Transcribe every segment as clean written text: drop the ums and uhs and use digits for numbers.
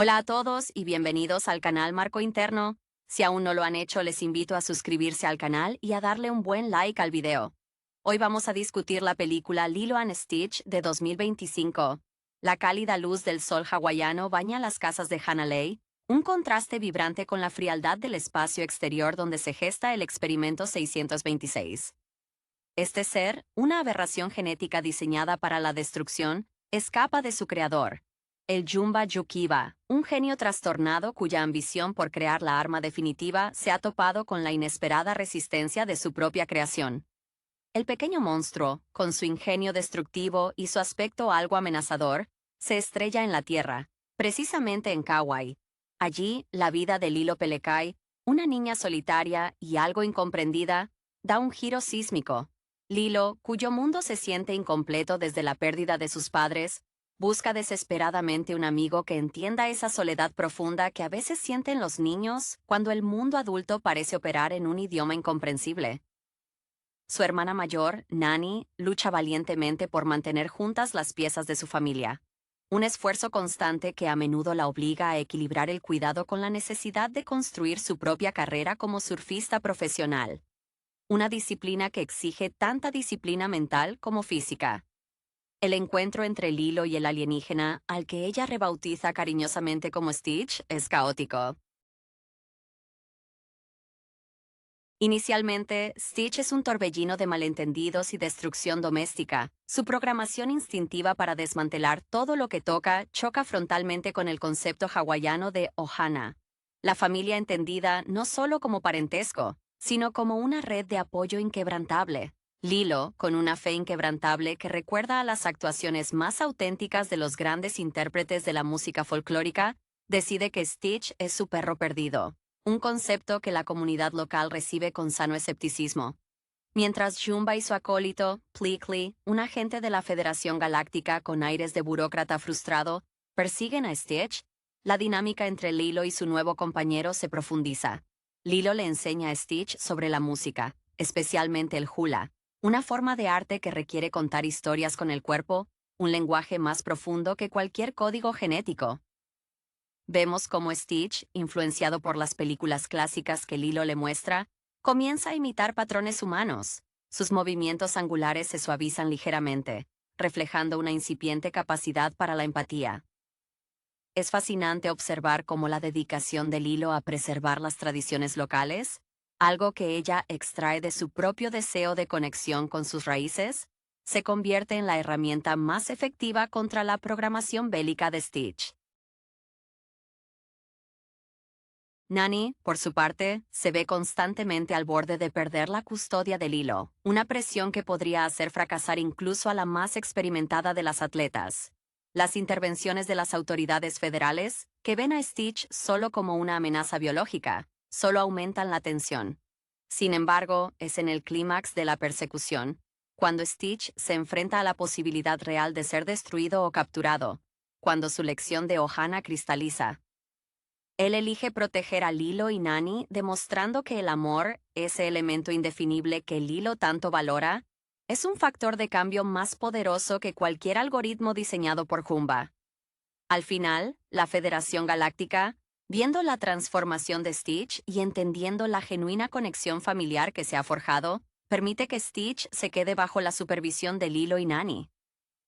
Hola a todos y bienvenidos al canal Marco Interno. Si aún no lo han hecho, les invito a suscribirse al canal y a darle un buen like al video. Hoy vamos a discutir la película Lilo and Stitch de 2025. La cálida luz del sol hawaiano baña las casas de Hanalei, un contraste vibrante con la frialdad del espacio exterior donde se gesta el experimento 626. Este ser, una aberración genética diseñada para la destrucción, escapa de su creador, el Jumba Yukiba, un genio trastornado cuya ambición por crear la arma definitiva se ha topado con la inesperada resistencia de su propia creación. El pequeño monstruo, con su ingenio destructivo y su aspecto algo amenazador, se estrella en la Tierra, precisamente en Kauai. Allí, la vida de Lilo Pelekai, una niña solitaria y algo incomprendida, da un giro sísmico. Lilo, cuyo mundo se siente incompleto desde la pérdida de sus padres, busca desesperadamente un amigo que entienda esa soledad profunda que a veces sienten los niños cuando el mundo adulto parece operar en un idioma incomprensible. Su hermana mayor, Nani, lucha valientemente por mantener juntas las piezas de su familia. Un esfuerzo constante que a menudo la obliga a equilibrar el cuidado con la necesidad de construir su propia carrera como surfista profesional. Una disciplina que exige tanta disciplina mental como física. El encuentro entre Lilo y el alienígena, al que ella rebautiza cariñosamente como Stitch, es caótico. Inicialmente, Stitch es un torbellino de malentendidos y destrucción doméstica. Su programación instintiva para desmantelar todo lo que toca choca frontalmente con el concepto hawaiano de ohana, la familia entendida no solo como parentesco, sino como una red de apoyo inquebrantable. Lilo, con una fe inquebrantable que recuerda a las actuaciones más auténticas de los grandes intérpretes de la música folclórica, decide que Stitch es su perro perdido, un concepto que la comunidad local recibe con sano escepticismo. Mientras Jumba y su acólito, Pleakley, un agente de la Federación Galáctica con aires de burócrata frustrado, persiguen a Stitch, la dinámica entre Lilo y su nuevo compañero se profundiza. Lilo le enseña a Stitch sobre la música, especialmente el hula, una forma de arte que requiere contar historias con el cuerpo, un lenguaje más profundo que cualquier código genético. Vemos cómo Stitch, influenciado por las películas clásicas que Lilo le muestra, comienza a imitar patrones humanos. Sus movimientos angulares se suavizan ligeramente, reflejando una incipiente capacidad para la empatía. Es fascinante observar cómo la dedicación de Lilo a preservar las tradiciones locales, algo que ella extrae de su propio deseo de conexión con sus raíces, se convierte en la herramienta más efectiva contra la programación bélica de Stitch. Nani, por su parte, se ve constantemente al borde de perder la custodia del hilo, una presión que podría hacer fracasar incluso a la más experimentada de las atletas. Las intervenciones de las autoridades federales, que ven a Stitch solo como una amenaza biológica, solo aumentan la tensión. Sin embargo, es en el clímax de la persecución, cuando Stitch se enfrenta a la posibilidad real de ser destruido o capturado, cuando su lección de Ohana cristaliza. Él elige proteger a Lilo y Nani, demostrando que el amor, ese elemento indefinible que Lilo tanto valora, es un factor de cambio más poderoso que cualquier algoritmo diseñado por Jumba. Al final, la Federación Galáctica, viendo la transformación de Stitch y entendiendo la genuina conexión familiar que se ha forjado, permite que Stitch se quede bajo la supervisión de Lilo y Nani.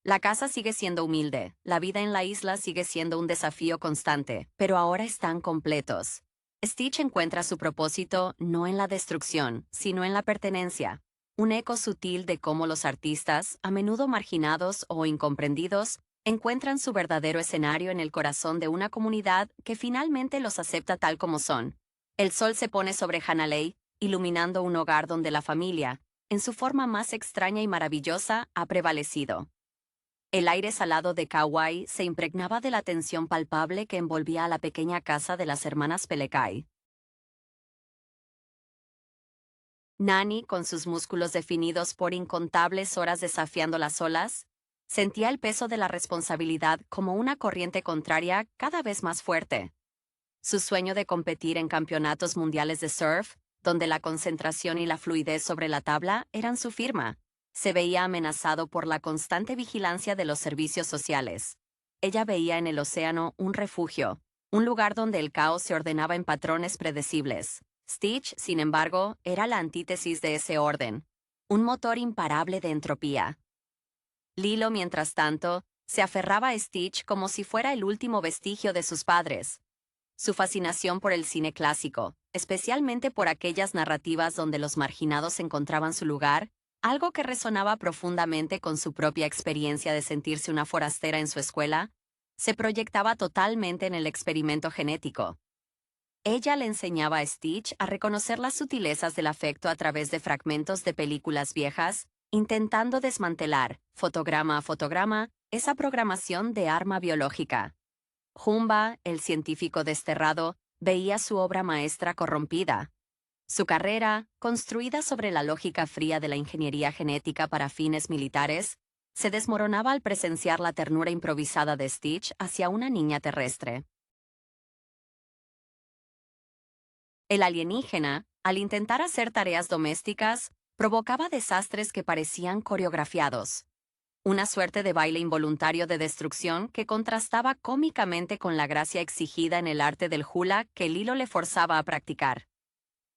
La casa sigue siendo humilde, la vida en la isla sigue siendo un desafío constante, pero ahora están completos. Stitch encuentra su propósito no en la destrucción, sino en la pertenencia, un eco sutil de cómo los artistas, a menudo marginados o incomprendidos, encuentran su verdadero escenario en el corazón de una comunidad que finalmente los acepta tal como son. El sol se pone sobre Hanalei, iluminando un hogar donde la familia, en su forma más extraña y maravillosa, ha prevalecido. El aire salado de Kauai se impregnaba de la tensión palpable que envolvía a la pequeña casa de las hermanas Pelekai. Nani, con sus músculos definidos por incontables horas desafiando las olas, sentía el peso de la responsabilidad como una corriente contraria cada vez más fuerte. Su sueño de competir en campeonatos mundiales de surf, donde la concentración y la fluidez sobre la tabla eran su firma, se veía amenazado por la constante vigilancia de los servicios sociales. Ella veía en el océano un refugio, un lugar donde el caos se ordenaba en patrones predecibles. Stitch, sin embargo, era la antítesis de ese orden, un motor imparable de entropía. Lilo, mientras tanto, se aferraba a Stitch como si fuera el último vestigio de sus padres. Su fascinación por el cine clásico, especialmente por aquellas narrativas donde los marginados encontraban su lugar, algo que resonaba profundamente con su propia experiencia de sentirse una forastera en su escuela, se proyectaba totalmente en el experimento genético. Ella le enseñaba a Stitch a reconocer las sutilezas del afecto a través de fragmentos de películas viejas, intentando desmantelar, fotograma a fotograma, esa programación de arma biológica. Jumba, el científico desterrado, veía su obra maestra corrompida. Su carrera, construida sobre la lógica fría de la ingeniería genética para fines militares, se desmoronaba al presenciar la ternura improvisada de Stitch hacia una niña terrestre. El alienígena, al intentar hacer tareas domésticas, provocaba desastres que parecían coreografiados. Una suerte de baile involuntario de destrucción que contrastaba cómicamente con la gracia exigida en el arte del hula que Lilo le forzaba a practicar.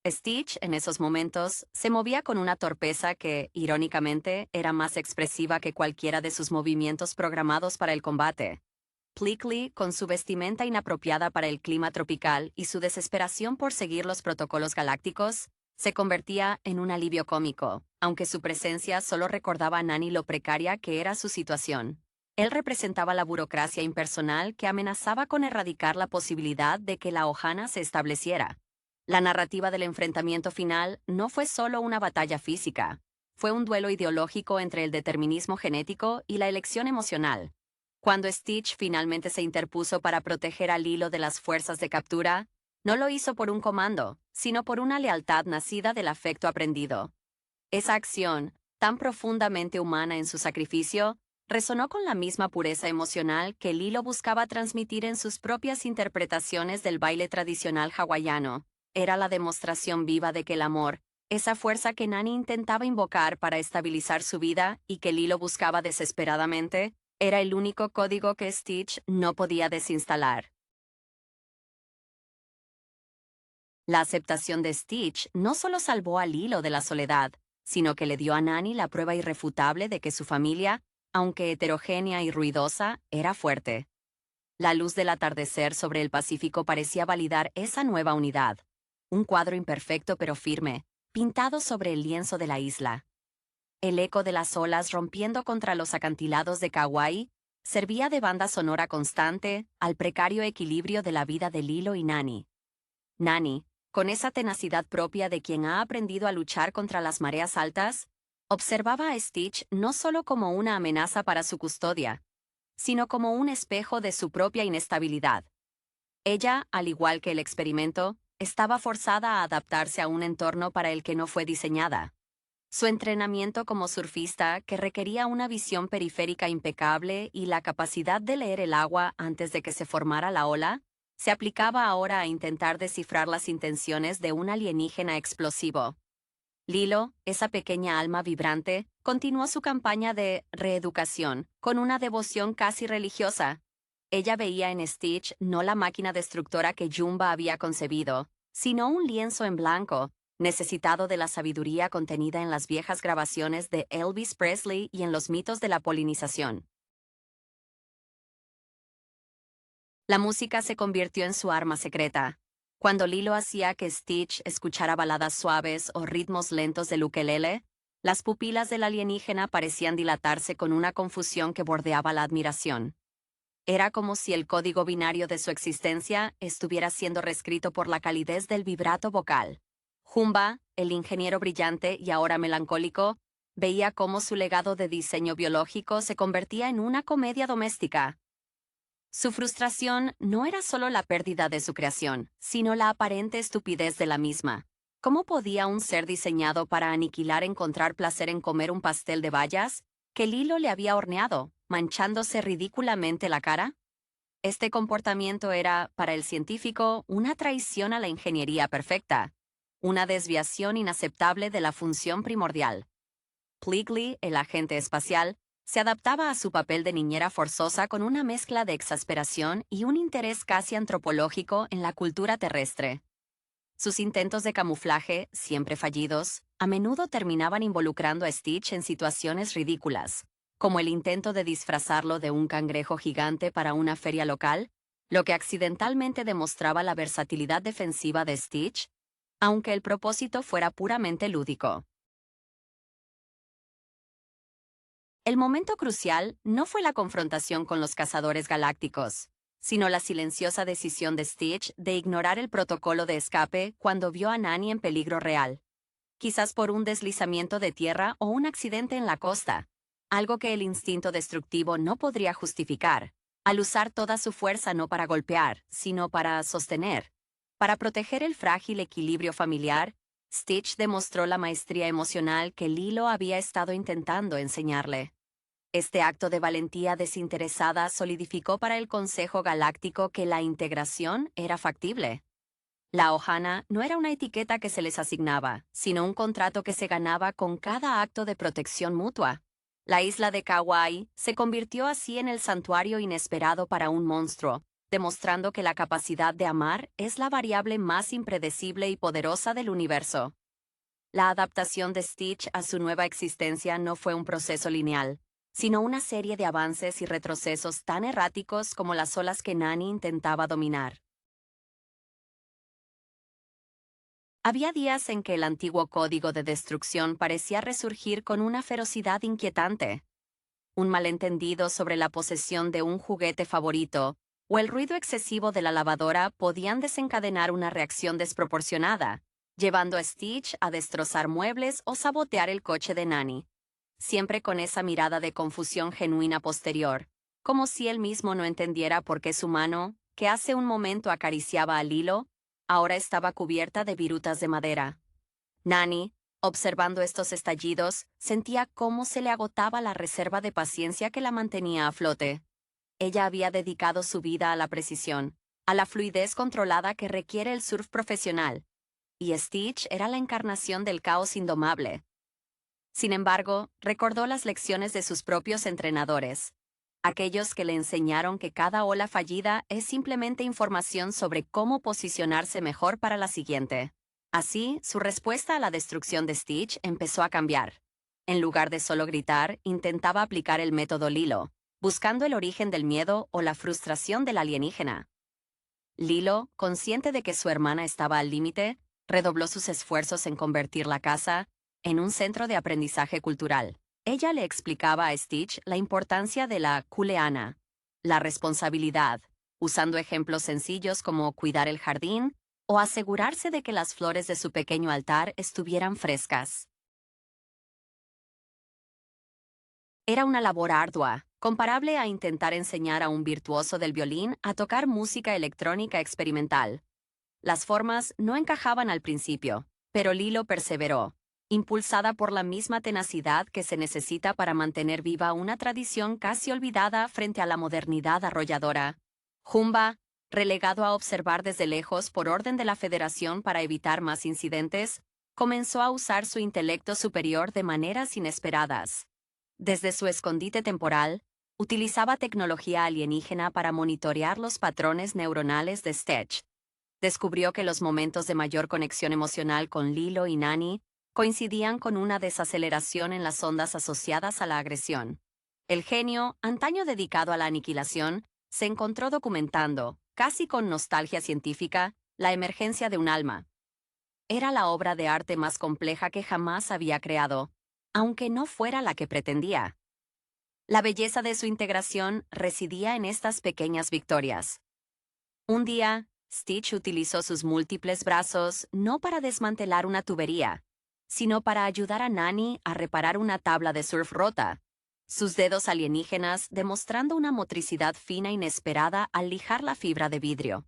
Stitch, en esos momentos, se movía con una torpeza que, irónicamente, era más expresiva que cualquiera de sus movimientos programados para el combate. Plickly, con su vestimenta inapropiada para el clima tropical y su desesperación por seguir los protocolos galácticos, se convertía en un alivio cómico, aunque su presencia solo recordaba a Nani lo precaria que era su situación. Él representaba la burocracia impersonal que amenazaba con erradicar la posibilidad de que la Ohana se estableciera. La narrativa del enfrentamiento final no fue solo una batalla física, fue un duelo ideológico entre el determinismo genético y la elección emocional. Cuando Stitch finalmente se interpuso para proteger a Lilo de las fuerzas de captura, no lo hizo por un comando, sino por una lealtad nacida del afecto aprendido. Esa acción, tan profundamente humana en su sacrificio, resonó con la misma pureza emocional que Lilo buscaba transmitir en sus propias interpretaciones del baile tradicional hawaiano. Era la demostración viva de que el amor, esa fuerza que Nani intentaba invocar para estabilizar su vida y que Lilo buscaba desesperadamente, era el único código que Stitch no podía desinstalar. La aceptación de Stitch no solo salvó a Lilo de la soledad, sino que le dio a Nani la prueba irrefutable de que su familia, aunque heterogénea y ruidosa, era fuerte. La luz del atardecer sobre el Pacífico parecía validar esa nueva unidad. Un cuadro imperfecto pero firme, pintado sobre el lienzo de la isla. El eco de las olas rompiendo contra los acantilados de Kauai servía de banda sonora constante al precario equilibrio de la vida de Lilo y Nani. Nani, con esa tenacidad propia de quien ha aprendido a luchar contra las mareas altas, observaba a Stitch no solo como una amenaza para su custodia, sino como un espejo de su propia inestabilidad. Ella, al igual que el experimento, estaba forzada a adaptarse a un entorno para el que no fue diseñada. Su entrenamiento como surfista, que requería una visión periférica impecable y la capacidad de leer el agua antes de que se formara la ola, se aplicaba ahora a intentar descifrar las intenciones de un alienígena explosivo. Lilo, esa pequeña alma vibrante, continuó su campaña de reeducación con una devoción casi religiosa. Ella veía en Stitch no la máquina destructora que Jumba había concebido, sino un lienzo en blanco, necesitado de la sabiduría contenida en las viejas grabaciones de Elvis Presley y en los mitos de la polinización. La música se convirtió en su arma secreta. Cuando Lilo hacía que Stitch escuchara baladas suaves o ritmos lentos del ukelele, las pupilas del alienígena parecían dilatarse con una confusión que bordeaba la admiración. Era como si el código binario de su existencia estuviera siendo reescrito por la calidez del vibrato vocal. Jumba, el ingeniero brillante y ahora melancólico, veía cómo su legado de diseño biológico se convertía en una comedia doméstica. Su frustración no era solo la pérdida de su creación, sino la aparente estupidez de la misma. ¿Cómo podía un ser diseñado para aniquilar encontrar placer en comer un pastel de bayas que Lilo le había horneado, manchándose ridículamente la cara? Este comportamiento era, para el científico, una traición a la ingeniería perfecta, una desviación inaceptable de la función primordial. Plickly, el agente espacial, Se adaptaba a su papel de niñera forzosa con una mezcla de exasperación y un interés casi antropológico en la cultura terrestre. Sus intentos de camuflaje, siempre fallidos, a menudo terminaban involucrando a Stitch en situaciones ridículas, como el intento de disfrazarlo de un cangrejo gigante para una feria local, lo que accidentalmente demostraba la versatilidad defensiva de Stitch, aunque el propósito fuera puramente lúdico. El momento crucial no fue la confrontación con los cazadores galácticos, sino la silenciosa decisión de Stitch de ignorar el protocolo de escape cuando vio a Nani en peligro real, quizás por un deslizamiento de tierra o un accidente en la costa, algo que el instinto destructivo no podría justificar, al usar toda su fuerza no para golpear, sino para sostener. Para proteger el frágil equilibrio familiar, Stitch demostró la maestría emocional que Lilo había estado intentando enseñarle. Este acto de valentía desinteresada solidificó para el Consejo Galáctico que la integración era factible. La Ohana no era una etiqueta que se les asignaba, sino un contrato que se ganaba con cada acto de protección mutua. La isla de Kauai se convirtió así en el santuario inesperado para un monstruo, demostrando que la capacidad de amar es la variable más impredecible y poderosa del universo. La adaptación de Stitch a su nueva existencia no fue un proceso lineal, sino una serie de avances y retrocesos tan erráticos como las olas que Nani intentaba dominar. Había días en que el antiguo código de destrucción parecía resurgir con una ferocidad inquietante. Un malentendido sobre la posesión de un juguete favorito o el ruido excesivo de la lavadora podían desencadenar una reacción desproporcionada, llevando a Stitch a destrozar muebles o sabotear el coche de Nani, siempre con esa mirada de confusión genuina posterior, como si él mismo no entendiera por qué su mano, que hace un momento acariciaba al hilo, ahora estaba cubierta de virutas de madera. Nani, observando estos estallidos, sentía cómo se le agotaba la reserva de paciencia que la mantenía a flote. Ella había dedicado su vida a la precisión, a la fluidez controlada que requiere el surf profesional, y Stitch era la encarnación del caos indomable. Sin embargo, recordó las lecciones de sus propios entrenadores, aquellos que le enseñaron que cada ola fallida es simplemente información sobre cómo posicionarse mejor para la siguiente. Así, su respuesta a la destrucción de Stitch empezó a cambiar. En lugar de solo gritar, intentaba aplicar el método Lilo, buscando el origen del miedo o la frustración del alienígena. Lilo, consciente de que su hermana estaba al límite, redobló sus esfuerzos en convertir la casa en un centro de aprendizaje cultural. Ella le explicaba a Stitch la importancia de la kuleana, la responsabilidad, usando ejemplos sencillos como cuidar el jardín o asegurarse de que las flores de su pequeño altar estuvieran frescas. Era una labor ardua, comparable a intentar enseñar a un virtuoso del violín a tocar música electrónica experimental. Las formas no encajaban al principio, pero Lilo perseveró, impulsada por la misma tenacidad que se necesita para mantener viva una tradición casi olvidada frente a la modernidad arrolladora. Jumba, relegado a observar desde lejos por orden de la Federación para evitar más incidentes, comenzó a usar su intelecto superior de maneras inesperadas. Desde su escondite temporal, utilizaba tecnología alienígena para monitorear los patrones neuronales de Stitch. Descubrió que los momentos de mayor conexión emocional con Lilo y Nani coincidían con una desaceleración en las ondas asociadas a la agresión. El genio, antaño dedicado a la aniquilación, se encontró documentando, casi con nostalgia científica, la emergencia de un alma. Era la obra de arte más compleja que jamás había creado, aunque no fuera la que pretendía. La belleza de su integración residía en estas pequeñas victorias. Un día, Stitch utilizó sus múltiples brazos no para desmantelar una tubería, sino para ayudar a Nani a reparar una tabla de surf rota, sus dedos alienígenas demostrando una motricidad fina inesperada al lijar la fibra de vidrio.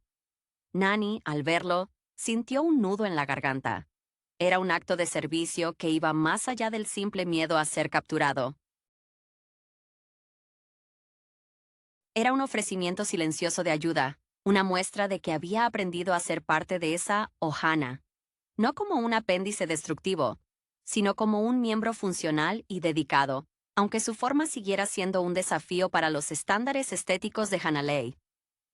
Nani, al verlo, sintió un nudo en la garganta. Era un acto de servicio que iba más allá del simple miedo a ser capturado. Era un ofrecimiento silencioso de ayuda, una muestra de que había aprendido a ser parte de esa Ohana, no como un apéndice destructivo, sino como un miembro funcional y dedicado, aunque su forma siguiera siendo un desafío para los estándares estéticos de Hanalei.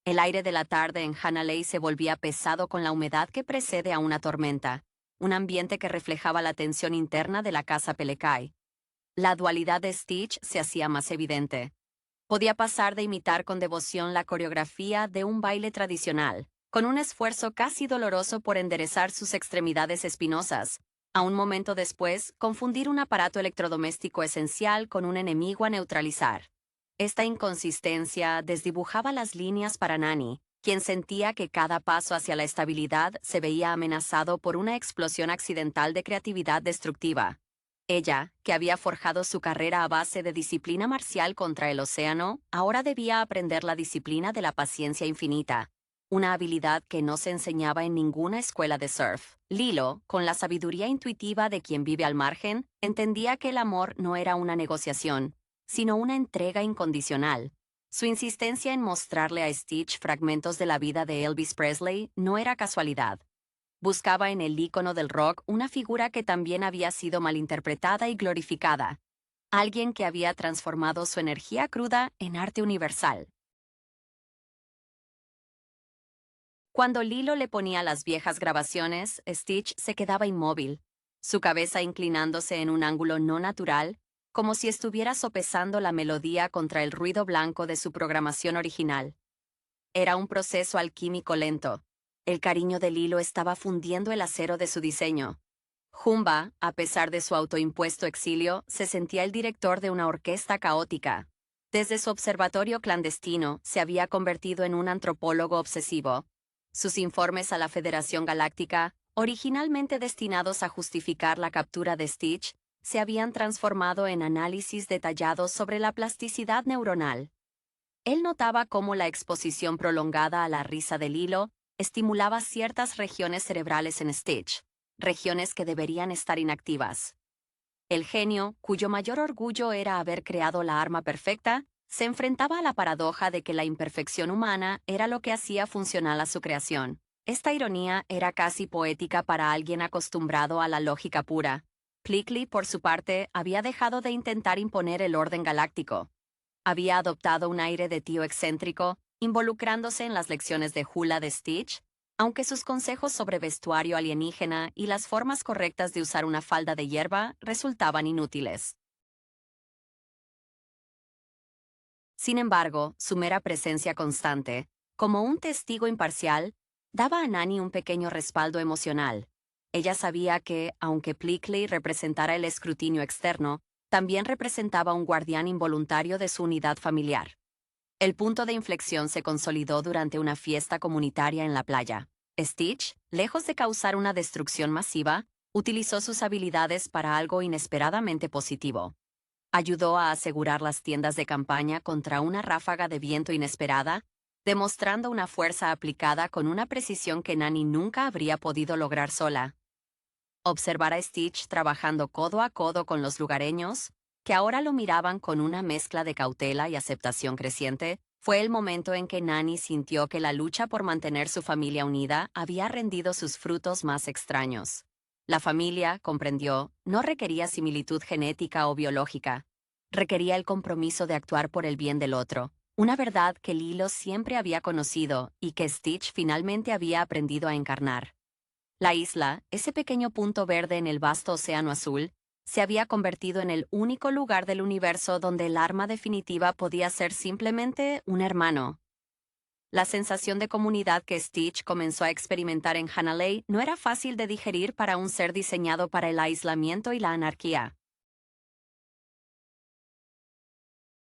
El aire de la tarde en Hanalei se volvía pesado con la humedad que precede a una tormenta, un ambiente que reflejaba la tensión interna de la casa Pelekai. La dualidad de Stitch se hacía más evidente. Podía pasar de imitar con devoción la coreografía de un baile tradicional, con un esfuerzo casi doloroso por enderezar sus extremidades espinosas, a un momento después confundir un aparato electrodoméstico esencial con un enemigo a neutralizar. Esta inconsistencia desdibujaba las líneas para Nani, quien sentía que cada paso hacia la estabilidad se veía amenazado por una explosión accidental de creatividad destructiva. Ella, que había forjado su carrera a base de disciplina marcial contra el océano, ahora debía aprender la disciplina de la paciencia infinita, una habilidad que no se enseñaba en ninguna escuela de surf. Lilo, con la sabiduría intuitiva de quien vive al margen, entendía que el amor no era una negociación, sino una entrega incondicional. Su insistencia en mostrarle a Stitch fragmentos de la vida de Elvis Presley no era casualidad. Buscaba en el ícono del rock una figura que también había sido malinterpretada y glorificada, alguien que había transformado su energía cruda en arte universal. Cuando Lilo le ponía las viejas grabaciones, Stitch se quedaba inmóvil, su cabeza inclinándose en un ángulo no natural, como si estuviera sopesando la melodía contra el ruido blanco de su programación original. Era un proceso alquímico lento. El cariño de Lilo estaba fundiendo el acero de su diseño. Jumba, a pesar de su autoimpuesto exilio, se sentía el director de una orquesta caótica. Desde su observatorio clandestino, se había convertido en un antropólogo obsesivo. Sus informes a la Federación Galáctica, originalmente destinados a justificar la captura de Stitch, se habían transformado en análisis detallados sobre la plasticidad neuronal. Él notaba cómo la exposición prolongada a la risa del hilo estimulaba ciertas regiones cerebrales en Stitch, regiones que deberían estar inactivas. El genio, cuyo mayor orgullo era haber creado la arma perfecta, se enfrentaba a la paradoja de que la imperfección humana era lo que hacía funcional a su creación. Esta ironía era casi poética para alguien acostumbrado a la lógica pura. Plickly, por su parte, había dejado de intentar imponer el orden galáctico. Había adoptado un aire de tío excéntrico, involucrándose en las lecciones de hula de Stitch, aunque sus consejos sobre vestuario alienígena y las formas correctas de usar una falda de hierba resultaban inútiles. Sin embargo, su mera presencia constante, como un testigo imparcial, daba a Nani un pequeño respaldo emocional. Ella sabía que, aunque Plickly representara el escrutinio externo, también representaba un guardián involuntario de su unidad familiar. El punto de inflexión se consolidó durante una fiesta comunitaria en la playa. Stitch, lejos de causar una destrucción masiva, utilizó sus habilidades para algo inesperadamente positivo. Ayudó a asegurar las tiendas de campaña contra una ráfaga de viento inesperada, demostrando una fuerza aplicada con una precisión que Nani nunca habría podido lograr sola. Observar a Stitch trabajando codo a codo con los lugareños, que ahora lo miraban con una mezcla de cautela y aceptación creciente, fue el momento en que Nani sintió que la lucha por mantener su familia unida había rendido sus frutos más extraños. La familia, comprendió, no requería similitud genética o biológica. Requería el compromiso de actuar por el bien del otro, una verdad que Lilo siempre había conocido y que Stitch finalmente había aprendido a encarnar. La isla, ese pequeño punto verde en el vasto océano azul, se había convertido en el único lugar del universo donde el arma definitiva podía ser simplemente un hermano. La sensación de comunidad que Stitch comenzó a experimentar en Hanalei no era fácil de digerir para un ser diseñado para el aislamiento y la anarquía.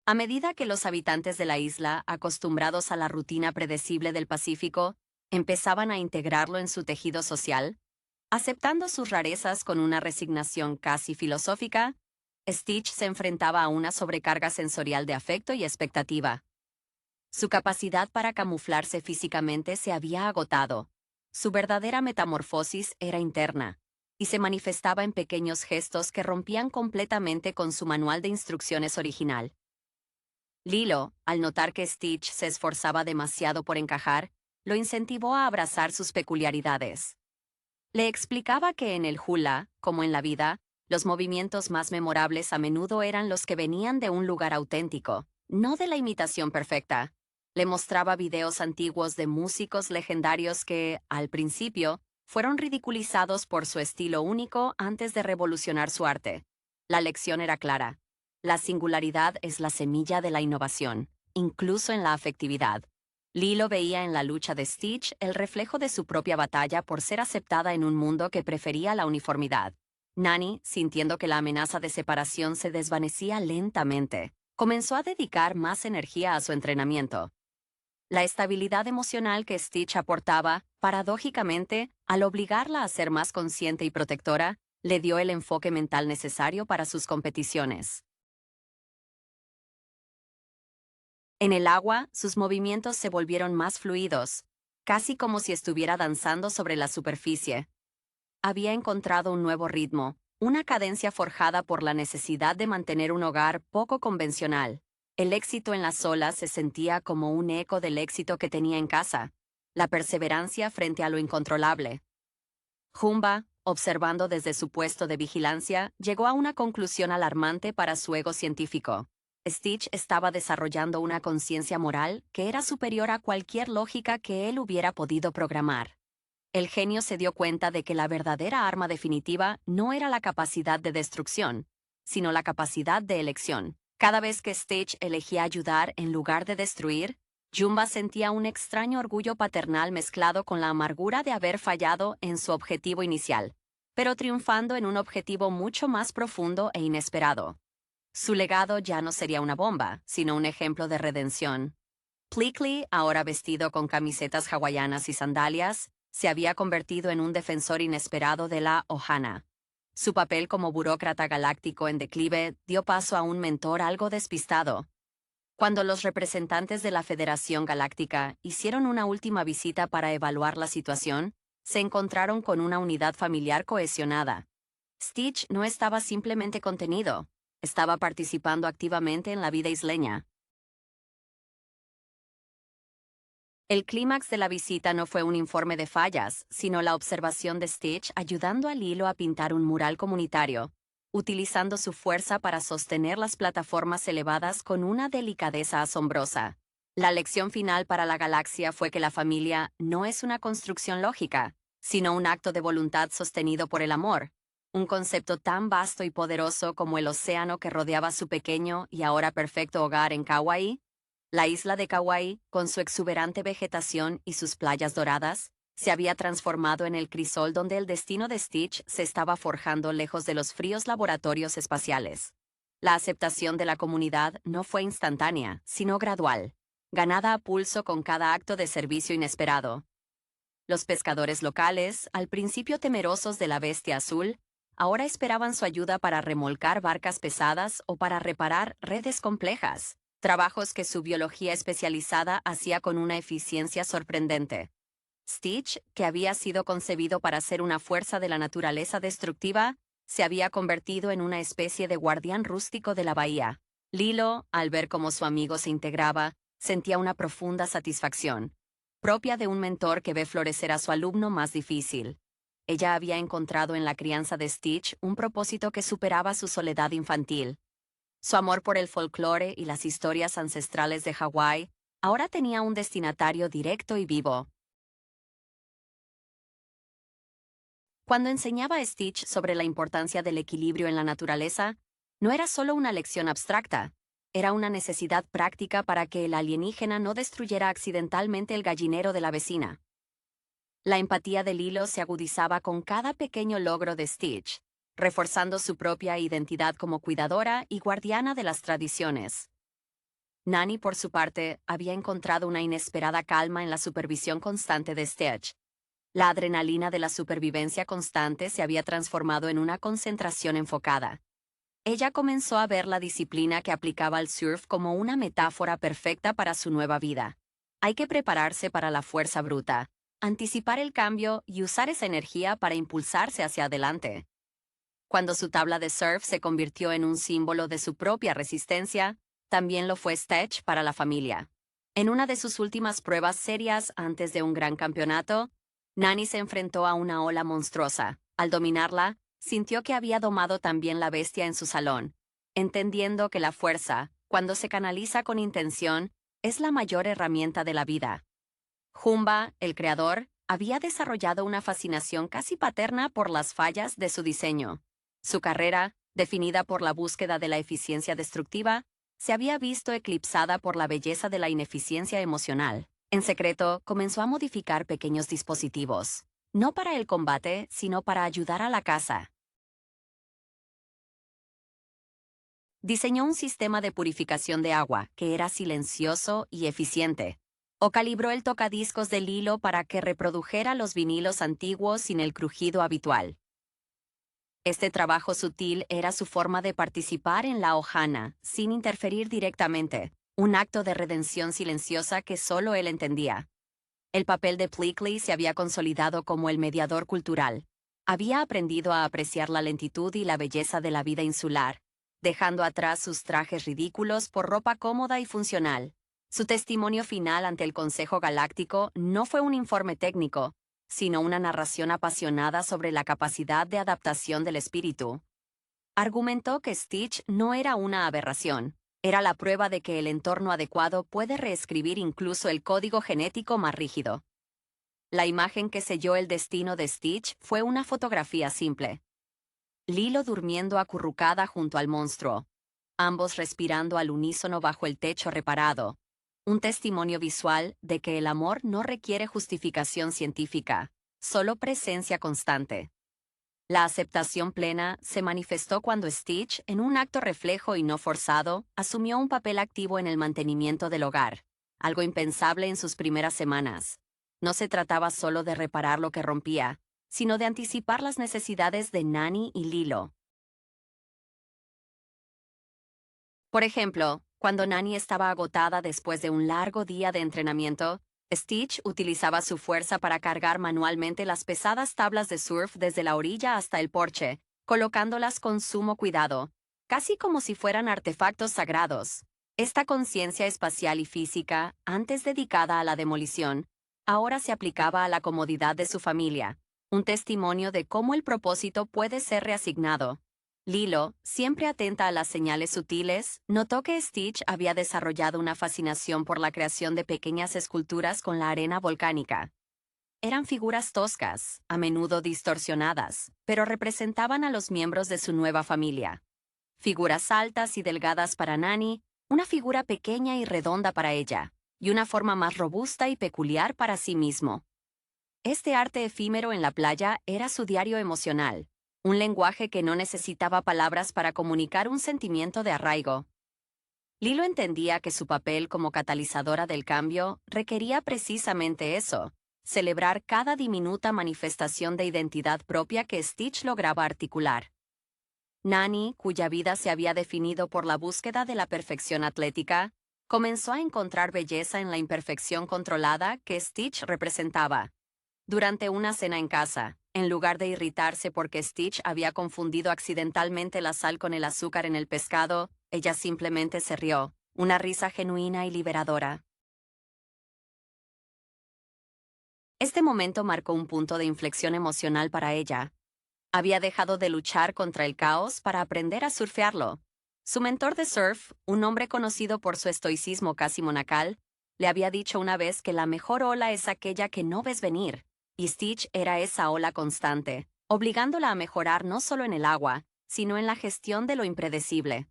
A medida que los habitantes de la isla, acostumbrados a la rutina predecible del Pacífico, empezaban a integrarlo en su tejido social, aceptando sus rarezas con una resignación casi filosófica, Stitch se enfrentaba a una sobrecarga sensorial de afecto y expectativa. Su capacidad para camuflarse físicamente se había agotado. Su verdadera metamorfosis era interna, y se manifestaba en pequeños gestos que rompían completamente con su manual de instrucciones original. Lilo, al notar que Stitch se esforzaba demasiado por encajar, lo incentivó a abrazar sus peculiaridades. Le explicaba que en el hula, como en la vida, Los movimientos más memorables a menudo eran los que venían de un lugar auténtico, no de la imitación perfecta. Le mostraba videos antiguos de músicos legendarios que, al principio, fueron ridiculizados por su estilo único antes de revolucionar su arte. La lección era clara. La singularidad es la semilla de la innovación, incluso en la afectividad. Lilo veía en la lucha de Stitch el reflejo de su propia batalla por ser aceptada en un mundo que prefería la uniformidad. Nani, sintiendo que la amenaza de separación se desvanecía lentamente, comenzó a dedicar más energía a su entrenamiento. La estabilidad emocional que Stitch aportaba, paradójicamente, al obligarla a ser más consciente y protectora, le dio el enfoque mental necesario para sus competiciones. En el agua, sus movimientos se volvieron más fluidos, casi como si estuviera danzando sobre la superficie. Había encontrado un nuevo ritmo, una cadencia forjada por la necesidad de mantener un hogar poco convencional. El éxito en las olas se sentía como un eco del éxito que tenía en casa, la perseverancia frente a lo incontrolable. Jumba, observando desde su puesto de vigilancia, llegó a una conclusión alarmante para su ego científico. Stitch estaba desarrollando una conciencia moral que era superior a cualquier lógica que él hubiera podido programar. El genio se dio cuenta de que la verdadera arma definitiva no era la capacidad de destrucción, sino la capacidad de elección. Cada vez que Stitch elegía ayudar en lugar de destruir, Jumba sentía un extraño orgullo paternal mezclado con la amargura de haber fallado en su objetivo inicial, pero triunfando en un objetivo mucho más profundo e inesperado. Su legado ya no sería una bomba, sino un ejemplo de redención. Pleakley, ahora vestido con camisetas hawaianas y sandalias, se había convertido en un defensor inesperado de la Ohana. Su papel como burócrata galáctico en declive dio paso a un mentor algo despistado. Cuando los representantes de la Federación Galáctica hicieron una última visita para evaluar la situación, se encontraron con una unidad familiar cohesionada. Stitch no estaba simplemente contenido, estaba participando activamente en la vida isleña. El clímax de la visita no fue un informe de fallas, sino la observación de Stitch ayudando a Lilo a pintar un mural comunitario, utilizando su fuerza para sostener las plataformas elevadas con una delicadeza asombrosa. La lección final para la galaxia fue que la familia no es una construcción lógica, sino un acto de voluntad sostenido por el amor, un concepto tan vasto y poderoso como el océano que rodeaba su pequeño y ahora perfecto hogar en Kauai. La isla de Kauai, con su exuberante vegetación y sus playas doradas, se había transformado en el crisol donde el destino de Stitch se estaba forjando lejos de los fríos laboratorios espaciales. La aceptación de la comunidad no fue instantánea, sino gradual, ganada a pulso con cada acto de servicio inesperado. Los pescadores locales, al principio temerosos de la bestia azul, ahora esperaban su ayuda para remolcar barcas pesadas o para reparar redes complejas, trabajos que su biología especializada hacía con una eficiencia sorprendente. Stitch, que había sido concebido para ser una fuerza de la naturaleza destructiva, se había convertido en una especie de guardián rústico de la bahía. Lilo, al ver cómo su amigo se integraba, sentía una profunda satisfacción, propia de un mentor que ve florecer a su alumno más difícil. Ella había encontrado en la crianza de Stitch un propósito que superaba su soledad infantil. Su amor por el folclore y las historias ancestrales de Hawái ahora tenía un destinatario directo y vivo. Cuando enseñaba a Stitch sobre la importancia del equilibrio en la naturaleza, no era solo una lección abstracta, era una necesidad práctica para que el alienígena no destruyera accidentalmente el gallinero de la vecina. La empatía de Lilo se agudizaba con cada pequeño logro de Stitch, reforzando su propia identidad como cuidadora y guardiana de las tradiciones. Nani, por su parte, había encontrado una inesperada calma en la supervisión constante de Stitch. La adrenalina de la supervivencia constante se había transformado en una concentración enfocada. Ella comenzó a ver la disciplina que aplicaba al surf como una metáfora perfecta para su nueva vida. Hay que prepararse para la fuerza bruta, anticipar el cambio y usar esa energía para impulsarse hacia adelante. Cuando su tabla de surf se convirtió en un símbolo de su propia resistencia, también lo fue Stitch para la familia. En una de sus últimas pruebas serias antes de un gran campeonato, Nani se enfrentó a una ola monstruosa. Al dominarla, sintió que había domado también la bestia en su salón, entendiendo que la fuerza, cuando se canaliza con intención, es la mayor herramienta de la vida. Jumba, el creador, había desarrollado una fascinación casi paterna por las fallas de su diseño. Su carrera, definida por la búsqueda de la eficiencia destructiva, se había visto eclipsada por la belleza de la ineficiencia emocional. En secreto, comenzó a modificar pequeños dispositivos, no para el combate, sino para ayudar a la caza. Diseñó un sistema de purificación de agua que era silencioso y eficiente. O calibró el tocadiscos del hilo para que reprodujera los vinilos antiguos sin el crujido habitual. Este trabajo sutil era su forma de participar en la Ohana, sin interferir directamente, un acto de redención silenciosa que solo él entendía. El papel de Pleakley se había consolidado como el mediador cultural. Había aprendido a apreciar la lentitud y la belleza de la vida insular, dejando atrás sus trajes ridículos por ropa cómoda y funcional. Su testimonio final ante el Consejo Galáctico no fue un informe técnico, sino una narración apasionada sobre la capacidad de adaptación del espíritu. Argumentó que Stitch no era una aberración, era la prueba de que el entorno adecuado puede reescribir incluso el código genético más rígido. La imagen que selló el destino de Stitch fue una fotografía simple. Lilo durmiendo acurrucada junto al monstruo, ambos respirando al unísono bajo el techo reparado. Un testimonio visual de que el amor no requiere justificación científica, solo presencia constante. La aceptación plena se manifestó cuando Stitch, en un acto reflejo y no forzado, asumió un papel activo en el mantenimiento del hogar, algo impensable en sus primeras semanas. No se trataba solo de reparar lo que rompía, sino de anticipar las necesidades de Nani y Lilo. Por ejemplo, cuando Nani estaba agotada después de un largo día de entrenamiento, Stitch utilizaba su fuerza para cargar manualmente las pesadas tablas de surf desde la orilla hasta el porche, colocándolas con sumo cuidado, casi como si fueran artefactos sagrados. Esta conciencia espacial y física, antes dedicada a la demolición, ahora se aplicaba a la comodidad de su familia, un testimonio de cómo el propósito puede ser reasignado. Lilo, siempre atenta a las señales sutiles, notó que Stitch había desarrollado una fascinación por la creación de pequeñas esculturas con la arena volcánica. Eran figuras toscas, a menudo distorsionadas, pero representaban a los miembros de su nueva familia. Figuras altas y delgadas para Nani, una figura pequeña y redonda para ella, y una forma más robusta y peculiar para sí mismo. Este arte efímero en la playa era su diario emocional, un lenguaje que no necesitaba palabras para comunicar un sentimiento de arraigo. Lilo entendía que su papel como catalizadora del cambio requería precisamente eso, celebrar cada diminuta manifestación de identidad propia que Stitch lograba articular. Nani, cuya vida se había definido por la búsqueda de la perfección atlética, comenzó a encontrar belleza en la imperfección controlada que Stitch representaba. Durante una cena en casa, en lugar de irritarse porque Stitch había confundido accidentalmente la sal con el azúcar en el pescado, ella simplemente se rió, una risa genuina y liberadora. Este momento marcó un punto de inflexión emocional para ella. Había dejado de luchar contra el caos para aprender a surfearlo. Su mentor de surf, un hombre conocido por su estoicismo casi monacal, le había dicho una vez que la mejor ola es aquella que no ves venir. Y Stitch era esa ola constante, obligándola a mejorar no solo en el agua, sino en la gestión de lo impredecible.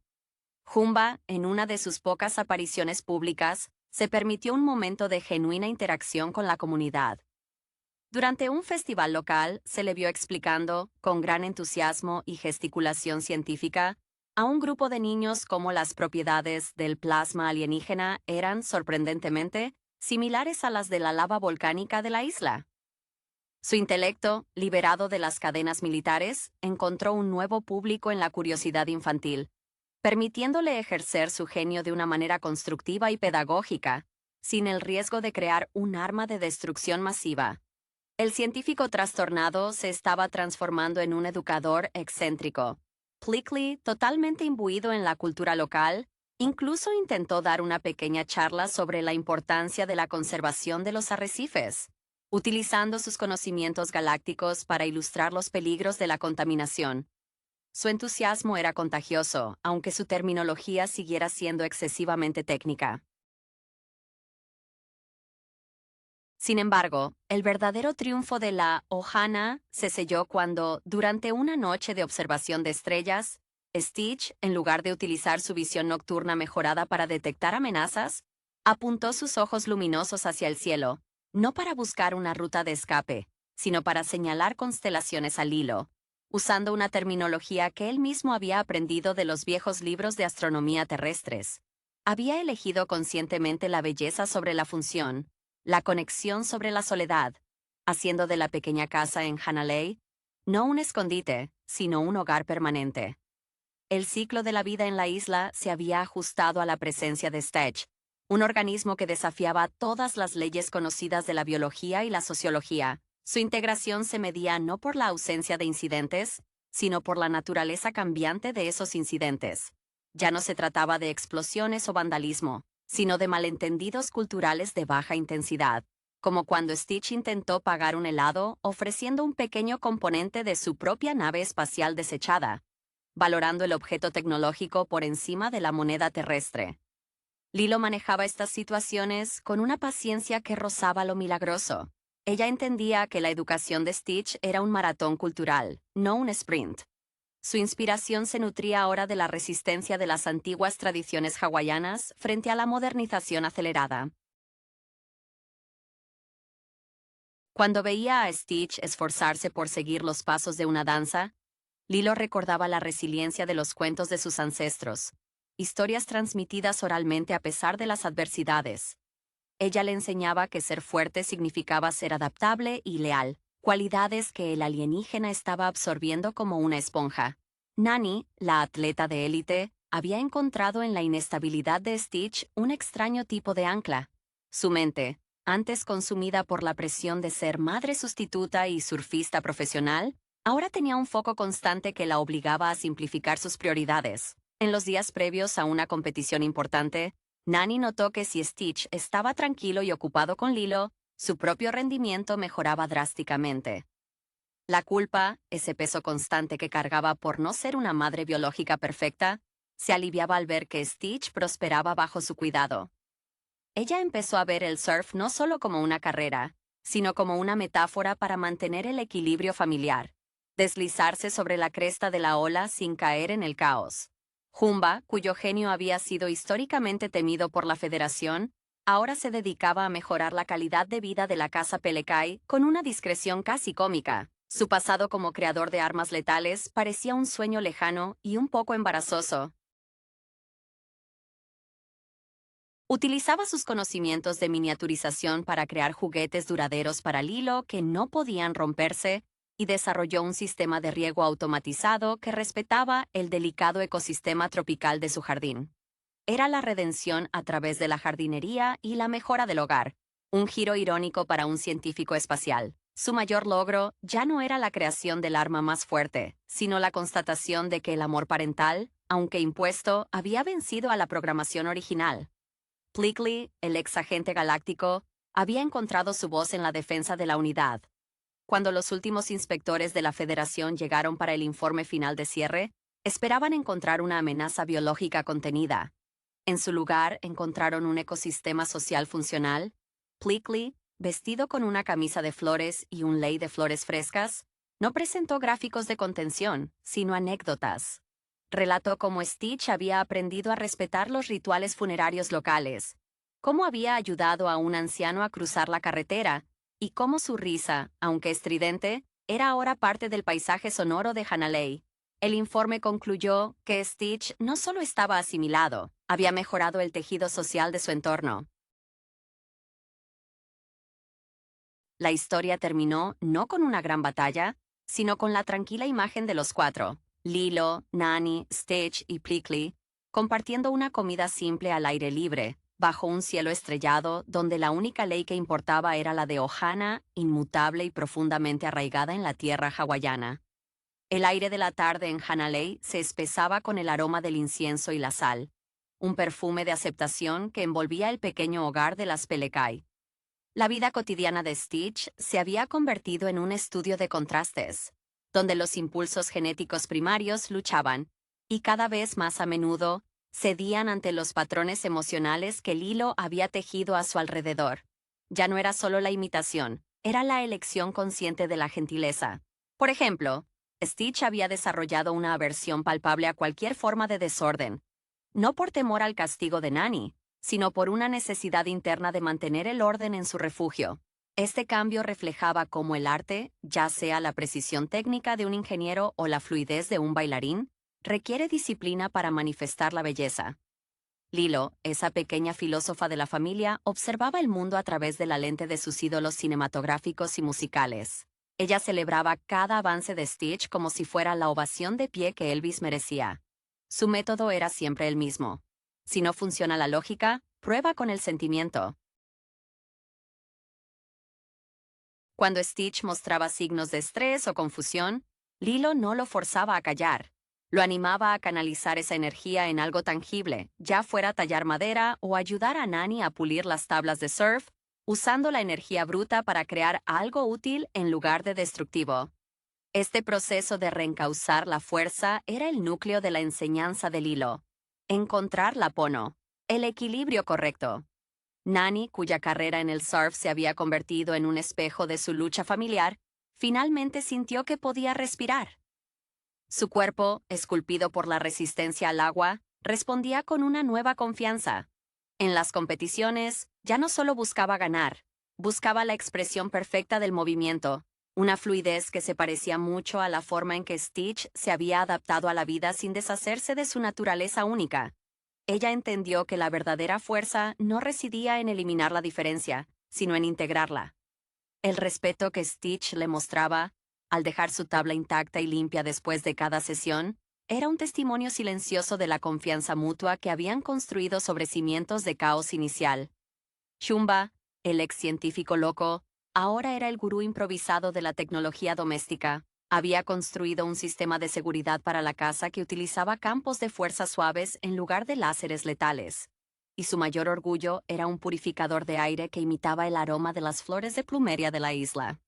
Jumba, en una de sus pocas apariciones públicas, se permitió un momento de genuina interacción con la comunidad. Durante un festival local, se le vio explicando, con gran entusiasmo y gesticulación científica, a un grupo de niños cómo las propiedades del plasma alienígena eran, sorprendentemente, similares a las de la lava volcánica de la isla. Su intelecto, liberado de las cadenas militares, encontró un nuevo público en la curiosidad infantil, permitiéndole ejercer su genio de una manera constructiva y pedagógica, sin el riesgo de crear un arma de destrucción masiva. El científico trastornado se estaba transformando en un educador excéntrico. Pleakley, totalmente imbuido en la cultura local, incluso intentó dar una pequeña charla sobre la importancia de la conservación de los arrecifes. utilizando sus conocimientos galácticos para ilustrar los peligros de la contaminación. Su entusiasmo era contagioso, aunque su terminología siguiera siendo excesivamente técnica. Sin embargo, el verdadero triunfo de la Ohana se selló cuando, durante una noche de observación de estrellas, Stitch, en lugar de utilizar su visión nocturna mejorada para detectar amenazas, apuntó sus ojos luminosos hacia el cielo, no para buscar una ruta de escape, sino para señalar constelaciones al hilo, usando una terminología que él mismo había aprendido de los viejos libros de astronomía terrestres. Había elegido conscientemente la belleza sobre la función, la conexión sobre la soledad, haciendo de la pequeña casa en Hanalei no un escondite, sino un hogar permanente. El ciclo de la vida en la isla se había ajustado a la presencia de Stitch, un organismo que desafiaba todas las leyes conocidas de la biología y la sociología. Su integración se medía no por la ausencia de incidentes, sino por la naturaleza cambiante de esos incidentes. Ya no se trataba de explosiones o vandalismo, sino de malentendidos culturales de baja intensidad, como cuando Stitch intentó pagar un helado ofreciendo un pequeño componente de su propia nave espacial desechada, valorando el objeto tecnológico por encima de la moneda terrestre. Lilo manejaba estas situaciones con una paciencia que rozaba lo milagroso. Ella entendía que la educación de Stitch era un maratón cultural, no un sprint. Su inspiración se nutría ahora de la resistencia de las antiguas tradiciones hawaianas frente a la modernización acelerada. Cuando veía a Stitch esforzarse por seguir los pasos de una danza, Lilo recordaba la resiliencia de los cuentos de sus ancestros, historias transmitidas oralmente a pesar de las adversidades. Ella le enseñaba que ser fuerte significaba ser adaptable y leal, cualidades que el alienígena estaba absorbiendo como una esponja. Nani, la atleta de élite, había encontrado en la inestabilidad de Stitch un extraño tipo de ancla. Su mente, antes consumida por la presión de ser madre sustituta y surfista profesional, ahora tenía un foco constante que la obligaba a simplificar sus prioridades. En los días previos a una competición importante, Nani notó que si Stitch estaba tranquilo y ocupado con Lilo, su propio rendimiento mejoraba drásticamente. La culpa, ese peso constante que cargaba por no ser una madre biológica perfecta, se aliviaba al ver que Stitch prosperaba bajo su cuidado. Ella empezó a ver el surf no solo como una carrera, sino como una metáfora para mantener el equilibrio familiar, deslizarse sobre la cresta de la ola sin caer en el caos. Jumba, cuyo genio había sido históricamente temido por la Federación, ahora se dedicaba a mejorar la calidad de vida de la casa Pelekai con una discreción casi cómica. Su pasado como creador de armas letales parecía un sueño lejano y un poco embarazoso. Utilizaba sus conocimientos de miniaturización para crear juguetes duraderos para Lilo que no podían romperse y desarrolló un sistema de riego automatizado que respetaba el delicado ecosistema tropical de su jardín. Era la redención a través de la jardinería y la mejora del hogar, un giro irónico para un científico espacial. Su mayor logro ya no era la creación del arma más fuerte, sino la constatación de que el amor parental, aunque impuesto, había vencido a la programación original. Plickly, el ex agente galáctico, había encontrado su voz en la defensa de la unidad. Cuando los últimos inspectores de la Federación llegaron para el informe final de cierre, esperaban encontrar una amenaza biológica contenida. En su lugar, encontraron un ecosistema social funcional. Plickly, vestido con una camisa de flores y un lei de flores frescas, no presentó gráficos de contención, sino anécdotas. Relató cómo Stitch había aprendido a respetar los rituales funerarios locales, cómo había ayudado a un anciano a cruzar la carretera, y cómo su risa, aunque estridente, era ahora parte del paisaje sonoro de Hanalei. El informe concluyó que Stitch no solo estaba asimilado, había mejorado el tejido social de su entorno. La historia terminó no con una gran batalla, sino con la tranquila imagen de los cuatro, Lilo, Nani, Stitch y Plickly, compartiendo una comida simple al aire libre, bajo un cielo estrellado donde la única ley que importaba era la de Ohana, inmutable y profundamente arraigada en la tierra hawaiana. El aire de la tarde en Hanalei se espesaba con el aroma del incienso y la sal, un perfume de aceptación que envolvía el pequeño hogar de las Pelekai. La vida cotidiana de Stitch se había convertido en un estudio de contrastes, donde los impulsos genéticos primarios luchaban, y cada vez más a menudo cedían ante los patrones emocionales que Lilo había tejido a su alrededor. Ya no era solo la imitación, era la elección consciente de la gentileza. Por ejemplo, Stitch había desarrollado una aversión palpable a cualquier forma de desorden, no por temor al castigo de Nanny, sino por una necesidad interna de mantener el orden en su refugio. Este cambio reflejaba cómo el arte, ya sea la precisión técnica de un ingeniero o la fluidez de un bailarín, requiere disciplina para manifestar la belleza. Lilo, esa pequeña filósofa de la familia, observaba el mundo a través de la lente de sus ídolos cinematográficos y musicales. Ella celebraba cada avance de Stitch como si fuera la ovación de pie que Elvis merecía. Su método era siempre el mismo. Si no funciona la lógica, prueba con el sentimiento. Cuando Stitch mostraba signos de estrés o confusión, Lilo no lo forzaba a callar. Lo animaba a canalizar esa energía en algo tangible, ya fuera tallar madera o ayudar a Nanny a pulir las tablas de surf, usando la energía bruta para crear algo útil en lugar de destructivo. Este proceso de reencauzar la fuerza era el núcleo de la enseñanza de Lilo. Encontrar la pono, el equilibrio correcto. Nanny, cuya carrera en el surf se había convertido en un espejo de su lucha familiar, finalmente sintió que podía respirar. Su cuerpo, esculpido por la resistencia al agua, respondía con una nueva confianza. En las competiciones, ya no solo buscaba ganar, buscaba la expresión perfecta del movimiento, una fluidez que se parecía mucho a la forma en que Stitch se había adaptado a la vida sin deshacerse de su naturaleza única. Ella entendió que la verdadera fuerza no residía en eliminar la diferencia, sino en integrarla. El respeto que Stitch le mostraba, al dejar su tabla intacta y limpia después de cada sesión, era un testimonio silencioso de la confianza mutua que habían construido sobre cimientos de caos inicial. Chumba, el ex científico loco, ahora era el gurú improvisado de la tecnología doméstica. Había construido un sistema de seguridad para la casa que utilizaba campos de fuerza suaves en lugar de láseres letales. Y su mayor orgullo era un purificador de aire que imitaba el aroma de las flores de plumeria de la isla.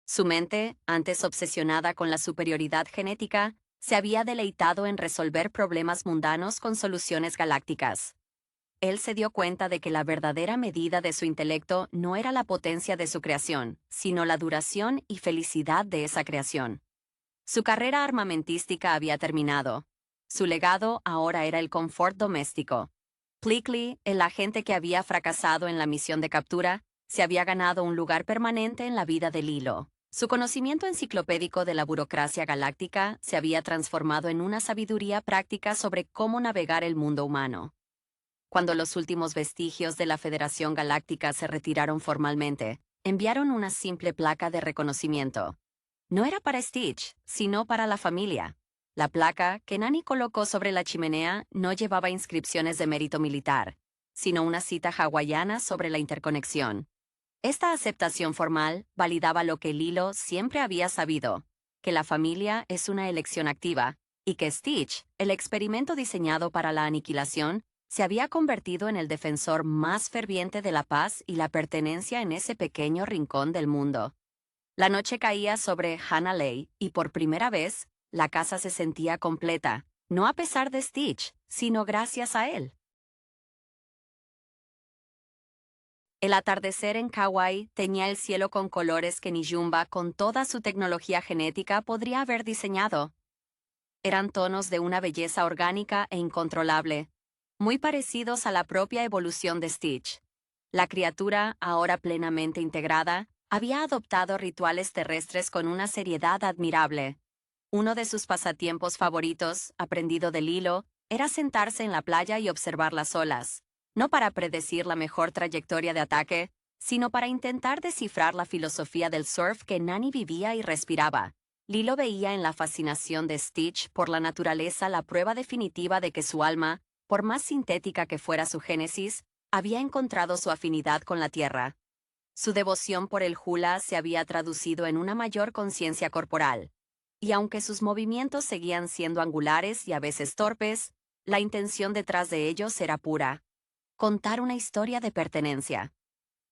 Su mente, antes obsesionada con la superioridad genética, se había deleitado en resolver problemas mundanos con soluciones galácticas. Él se dio cuenta de que la verdadera medida de su intelecto no era la potencia de su creación, sino la duración y felicidad de esa creación. Su carrera armamentística había terminado. Su legado ahora era el confort doméstico. Pleakley, el agente que había fracasado en la misión de captura, se había ganado un lugar permanente en la vida de Lilo. Su conocimiento enciclopédico de la burocracia galáctica se había transformado en una sabiduría práctica sobre cómo navegar el mundo humano. Cuando los últimos vestigios de la Federación Galáctica se retiraron formalmente, enviaron una simple placa de reconocimiento. No era para Stitch, sino para la familia. La placa, que Nanny colocó sobre la chimenea, no llevaba inscripciones de mérito militar, sino una cita hawaiana sobre la interconexión. Esta aceptación formal validaba lo que Lilo siempre había sabido, que la familia es una elección activa, y que Stitch, el experimento diseñado para la aniquilación, se había convertido en el defensor más ferviente de la paz y la pertenencia en ese pequeño rincón del mundo. La noche caía sobre Hannah Leigh y por primera vez, la casa se sentía completa, no a pesar de Stitch, sino gracias a él. El atardecer en Kauai teñía el cielo con colores que Niyumba, con toda su tecnología genética, podría haber diseñado. Eran tonos de una belleza orgánica e incontrolable, muy parecidos a la propia evolución de Stitch. La criatura, ahora plenamente integrada, había adoptado rituales terrestres con una seriedad admirable. Uno de sus pasatiempos favoritos, aprendido de Lilo, era sentarse en la playa y observar las olas, no para predecir la mejor trayectoria de ataque, sino para intentar descifrar la filosofía del surf que Nanny vivía y respiraba. Lilo veía en la fascinación de Stitch por la naturaleza la prueba definitiva de que su alma, por más sintética que fuera su génesis, había encontrado su afinidad con la tierra. Su devoción por el hula se había traducido en una mayor conciencia corporal. Y aunque sus movimientos seguían siendo angulares y a veces torpes, la intención detrás de ellos era pura. contar una historia de pertenencia.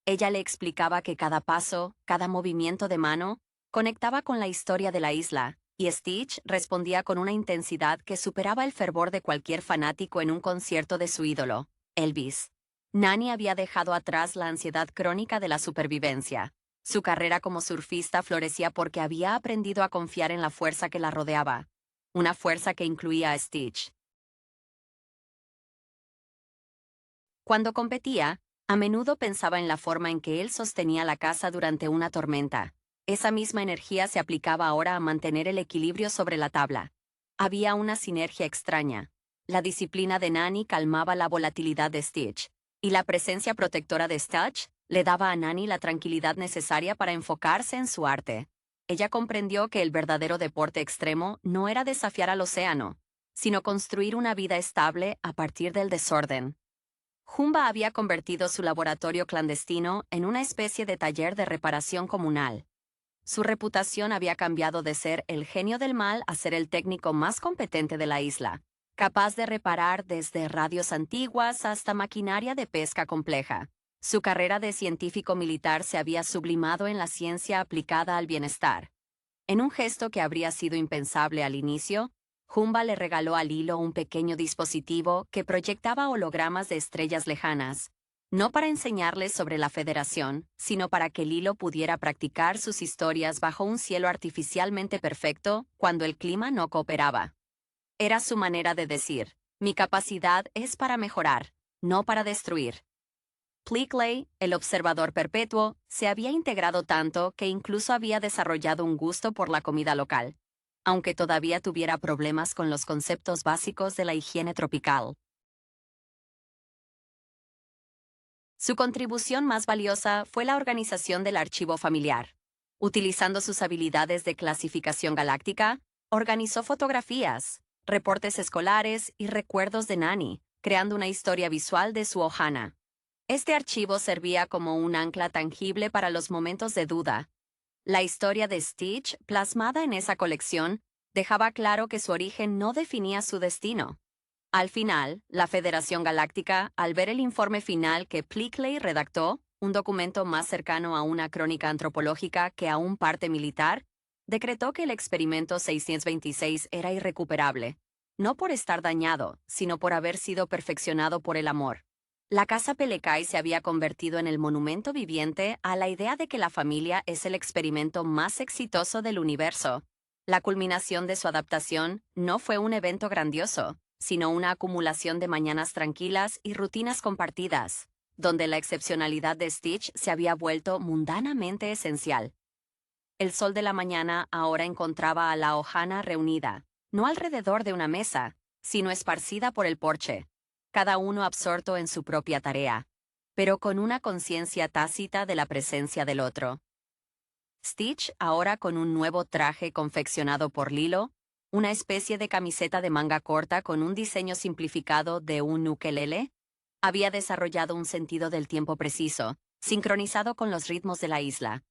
Ella le explicaba que cada paso, cada movimiento de mano, conectaba con la historia de la isla, y Stitch respondía con una intensidad que superaba el fervor de cualquier fanático en un concierto de su ídolo, Elvis. Nani había dejado atrás la ansiedad crónica de la supervivencia. Su carrera como surfista florecía porque había aprendido a confiar en la fuerza que la rodeaba, una fuerza que incluía a Stitch. Cuando competía, a menudo pensaba en la forma en que él sostenía la casa durante una tormenta. Esa misma energía se aplicaba ahora a mantener el equilibrio sobre la tabla. Había una sinergia extraña. La disciplina de Nani calmaba la volatilidad de Stitch, y la presencia protectora de Stitch le daba a Nani la tranquilidad necesaria para enfocarse en su arte. Ella comprendió que el verdadero deporte extremo no era desafiar al océano, sino construir una vida estable a partir del desorden. Jumba había convertido su laboratorio clandestino en una especie de taller de reparación comunal. Su reputación había cambiado de ser el genio del mal a ser el técnico más competente de la isla, capaz de reparar desde radios antiguas hasta maquinaria de pesca compleja. Su carrera de científico militar se había sublimado en la ciencia aplicada al bienestar. En un gesto que habría sido impensable al inicio, Jumba le regaló a Lilo un pequeño dispositivo que proyectaba hologramas de estrellas lejanas, no para enseñarles sobre la Federación, sino para que Lilo pudiera practicar sus historias bajo un cielo artificialmente perfecto cuando el clima no cooperaba. Era su manera de decir, mi capacidad es para mejorar, no para destruir. Pleakley, el observador perpetuo, se había integrado tanto que incluso había desarrollado un gusto por la comida local, aunque todavía tuviera problemas con los conceptos básicos de la higiene tropical. Su contribución más valiosa fue la organización del archivo familiar. Utilizando sus habilidades de clasificación galáctica, organizó fotografías, reportes escolares y recuerdos de Nani, creando una historia visual de su Ohana. Este archivo servía como un ancla tangible para los momentos de duda. La historia de Stitch, plasmada en esa colección, dejaba claro que su origen no definía su destino. Al final, la Federación Galáctica, al ver el informe final que Pleakley redactó, un documento más cercano a una crónica antropológica que a un parte militar, decretó que el experimento 626 era irrecuperable, no por estar dañado, sino por haber sido perfeccionado por el amor. La Casa Pelekai se había convertido en el monumento viviente a la idea de que la familia es el experimento más exitoso del universo. La culminación de su adaptación no fue un evento grandioso, sino una acumulación de mañanas tranquilas y rutinas compartidas, donde la excepcionalidad de Stitch se había vuelto mundanamente esencial. El sol de la mañana ahora encontraba a la Ohana reunida, no alrededor de una mesa, sino esparcida por el porche, cada uno absorto en su propia tarea, pero con una conciencia tácita de la presencia del otro. Stitch, ahora con un nuevo traje confeccionado por Lilo, una especie de camiseta de manga corta con un diseño simplificado de un ukelele, había desarrollado un sentido del tiempo preciso, sincronizado con los ritmos de la isla.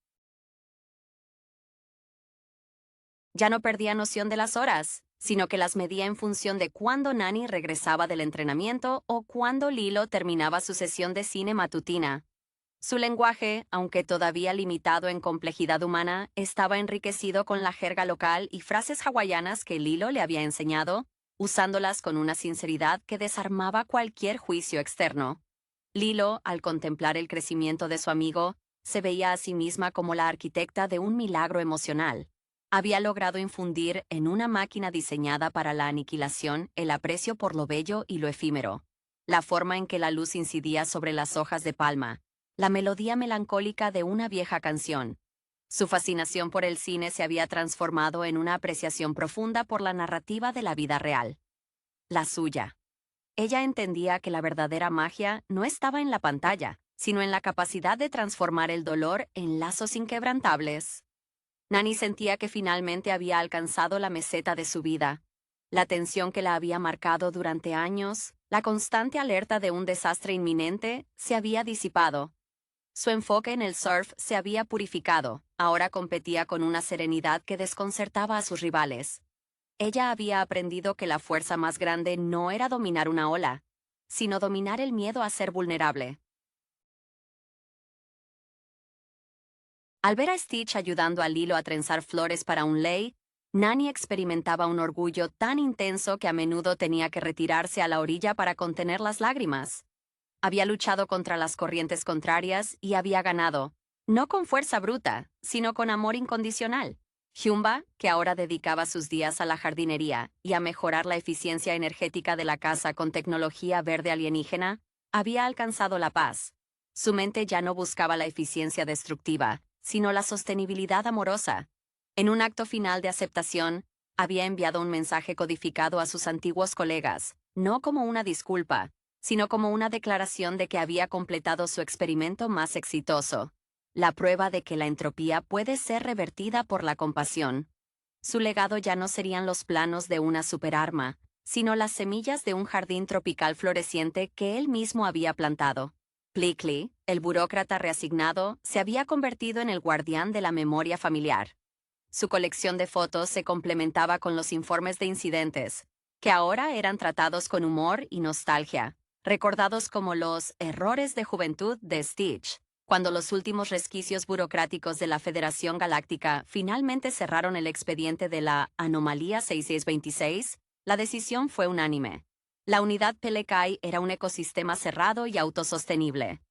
Ya no perdía noción de las horas, sino que las medía en función de cuándo Nani regresaba del entrenamiento o cuándo Lilo terminaba su sesión de cine matutina. Su lenguaje, aunque todavía limitado en complejidad humana, estaba enriquecido con la jerga local y frases hawaianas que Lilo le había enseñado, usándolas con una sinceridad que desarmaba cualquier juicio externo. Lilo, al contemplar el crecimiento de su amigo, se veía a sí misma como la arquitecta de un milagro emocional. Había logrado infundir en una máquina diseñada para la aniquilación el aprecio por lo bello y lo efímero, la forma en que la luz incidía sobre las hojas de palma, la melodía melancólica de una vieja canción. Su fascinación por el cine se había transformado en una apreciación profunda por la narrativa de la vida real. La suya. Ella entendía que la verdadera magia no estaba en la pantalla, sino en la capacidad de transformar el dolor en lazos inquebrantables. Nani sentía que finalmente había alcanzado la meseta de su vida. La tensión que la había marcado durante años, la constante alerta de un desastre inminente, se había disipado. Su enfoque en el surf se había purificado, ahora competía con una serenidad que desconcertaba a sus rivales. Ella había aprendido que la fuerza más grande no era dominar una ola, sino dominar el miedo a ser vulnerable. Al ver a Stitch ayudando a Lilo a trenzar flores para un lei, Nani experimentaba un orgullo tan intenso que a menudo tenía que retirarse a la orilla para contener las lágrimas. Había luchado contra las corrientes contrarias y había ganado, no con fuerza bruta, sino con amor incondicional. Hyunba, que ahora dedicaba sus días a la jardinería y a mejorar la eficiencia energética de la casa con tecnología verde alienígena, había alcanzado la paz. Su mente ya no buscaba la eficiencia destructiva, sino la sostenibilidad amorosa. En un acto final de aceptación, había enviado un mensaje codificado a sus antiguos colegas, no como una disculpa, sino como una declaración de que había completado su experimento más exitoso, la prueba de que la entropía puede ser revertida por la compasión. Su legado ya no serían los planos de una superarma, sino las semillas de un jardín tropical floreciente que él mismo había plantado. Plickly, el burócrata reasignado, se había convertido en el guardián de la memoria familiar. Su colección de fotos se complementaba con los informes de incidentes, que ahora eran tratados con humor y nostalgia, recordados como los errores de juventud de Stitch. Cuando los últimos resquicios burocráticos de la Federación Galáctica finalmente cerraron el expediente de la Anomalía 6626, la decisión fue unánime. La unidad Pelekai era un ecosistema cerrado y autosostenible.